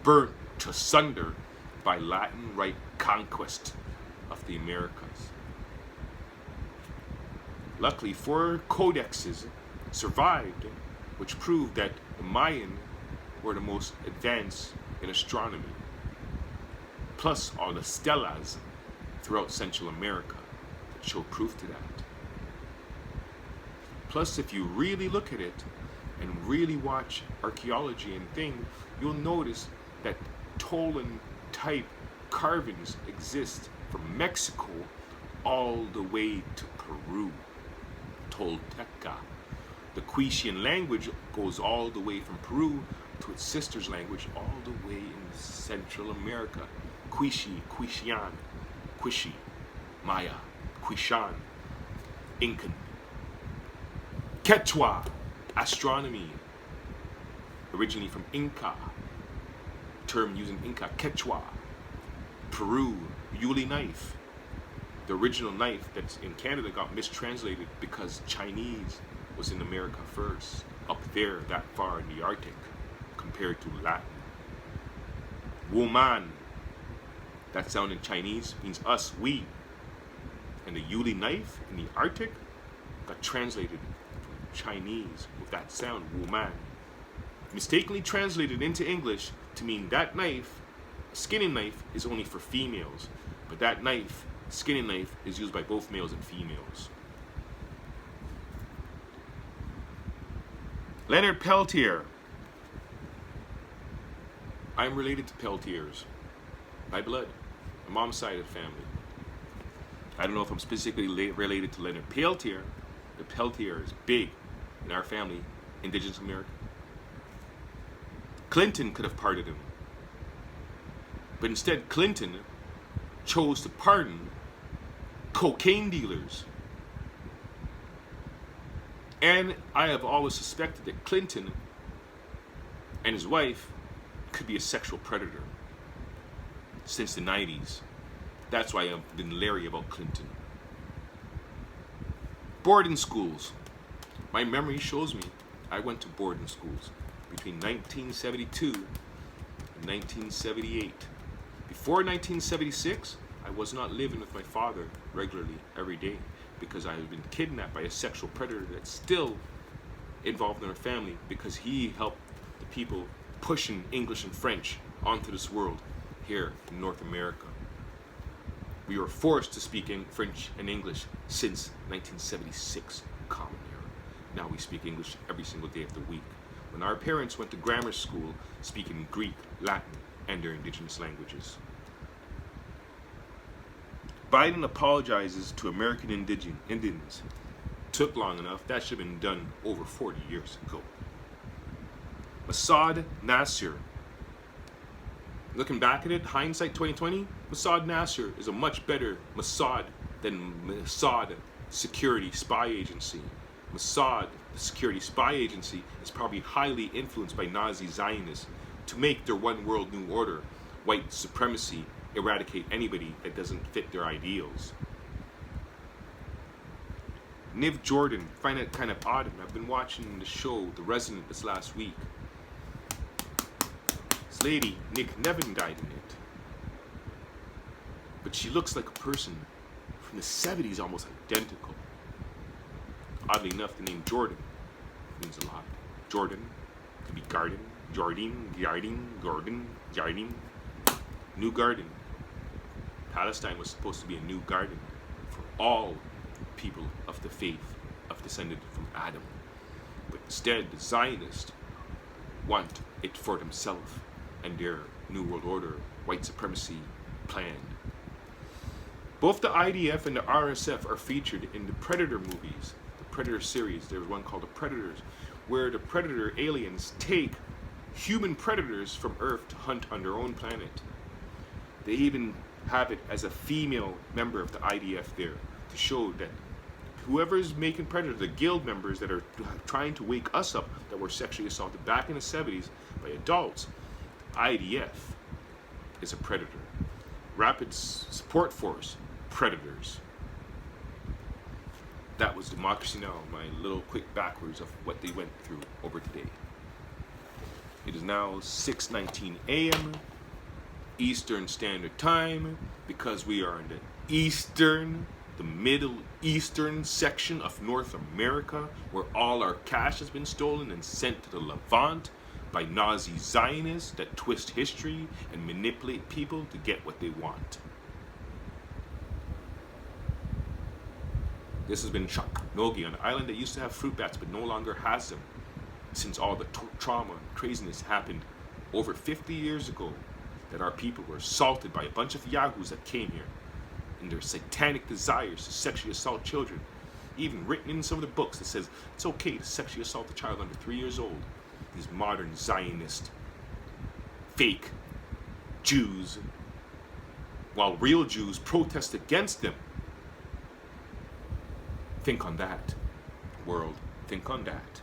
burnt to sunder by Latin Rite conquest of the Americas. Luckily, 4 codexes survived, which proved that the Mayan were the most advanced in astronomy, plus all the stelas throughout Central America that show proof to that. Plus, if you really look at it and really watch archaeology and things, you'll notice that Tolan type carvings exist from Mexico all the way to Peru, Tolteca. The Quichean language goes all the way from Peru to its sister's language all the way in Central America. Quiche, Quichean, Quiche, Maya, Quichan, Incan. Quechua, astronomy, originally from Inca, term using Inca, Quechua. Peru, Yuli knife. The original knife that's in Canada got mistranslated because Chinese was in America first, up there that far in the Arctic, compared to Latin. Woman, that sound in Chinese means us, we. And the Yuli knife in the Arctic got translated from Chinese with that sound, woman. Mistakenly translated into English to mean that knife, skinning knife, is only for females. But that knife, skinning knife, is used by both males and females. Leonard Peltier. I'm related to Peltiers by blood, my mom's side of the family. I don't know if I'm specifically related to Leonard Peltier. The Peltier is big in our family, Indigenous America. Clinton could have pardoned him, but instead Clinton chose to pardon cocaine dealers. And I have always suspected that Clinton and his wife could be a sexual predator since the 90s. That's why I've been leery about Clinton. Boarding schools. My memory shows me I went to boarding schools between 1972 and 1978. Before 1976, I was not living with my father regularly every day because I had been kidnapped by a sexual predator that's still involved in our family because he helped the people pushing English and French onto this world here in North America. We were forced to speak in French and English since 1976, Common Era. Now we speak English every single day of the week. When our parents went to grammar school speaking Greek, Latin, and their indigenous languages. Biden apologizes to American Indians. Took long enough. That should have been done over 40 years ago. Mossad Nasser. Looking back at it, hindsight 2020, Mossad Nasser is a much better Mossad than Mossad Security Spy Agency. Mossad, the security spy agency, is probably highly influenced by Nazi Zionists to make their one world new order, white supremacy, eradicate anybody that doesn't fit their ideals. Niv Jordan, find it kind of odd. I've been watching the show The Resident this last week. This lady, Nick Nevin, died in it. But she looks like a person from the 70s, almost identical. Oddly enough, the name Jordan means a lot. Jordan could be garden, Jardine, Jardine. New garden. Palestine was supposed to be a new garden for all people of the faith of descended from Adam. But instead, the Zionists want it for themselves and their New World Order, white supremacy plan. Both the IDF and the RSF are featured in the Predator movies, the Predator series. There's one called The Predators, where the Predator aliens take human predators from Earth to hunt on their own planet. They even have it as a female member of the IDF there to show that whoever's making Predator, the guild members that are trying to wake us up that were sexually assaulted back in the 70s by adults, IDF is a predator. Rapid Support Force, predators. That was Democracy Now!, my little quick backwards of what they went through over today. It is now 6:19 a.m. Eastern Standard Time, because we are in the Middle Eastern section of North America, where all our cash has been stolen and sent to the Levant by Nazi Zionists that twist history and manipulate people to get what they want. This has been Shaknogi, an island that used to have fruit bats but no longer has them, since all the trauma and craziness happened over 50 years ago, that our people were assaulted by a bunch of yahoos that came here. and their satanic desires to sexually assault children. Even written in some of the books that says it's okay to sexually assault a child under 3 years old. These modern Zionist, fake Jews, while real Jews protest against them. Think on that, world. Think on that.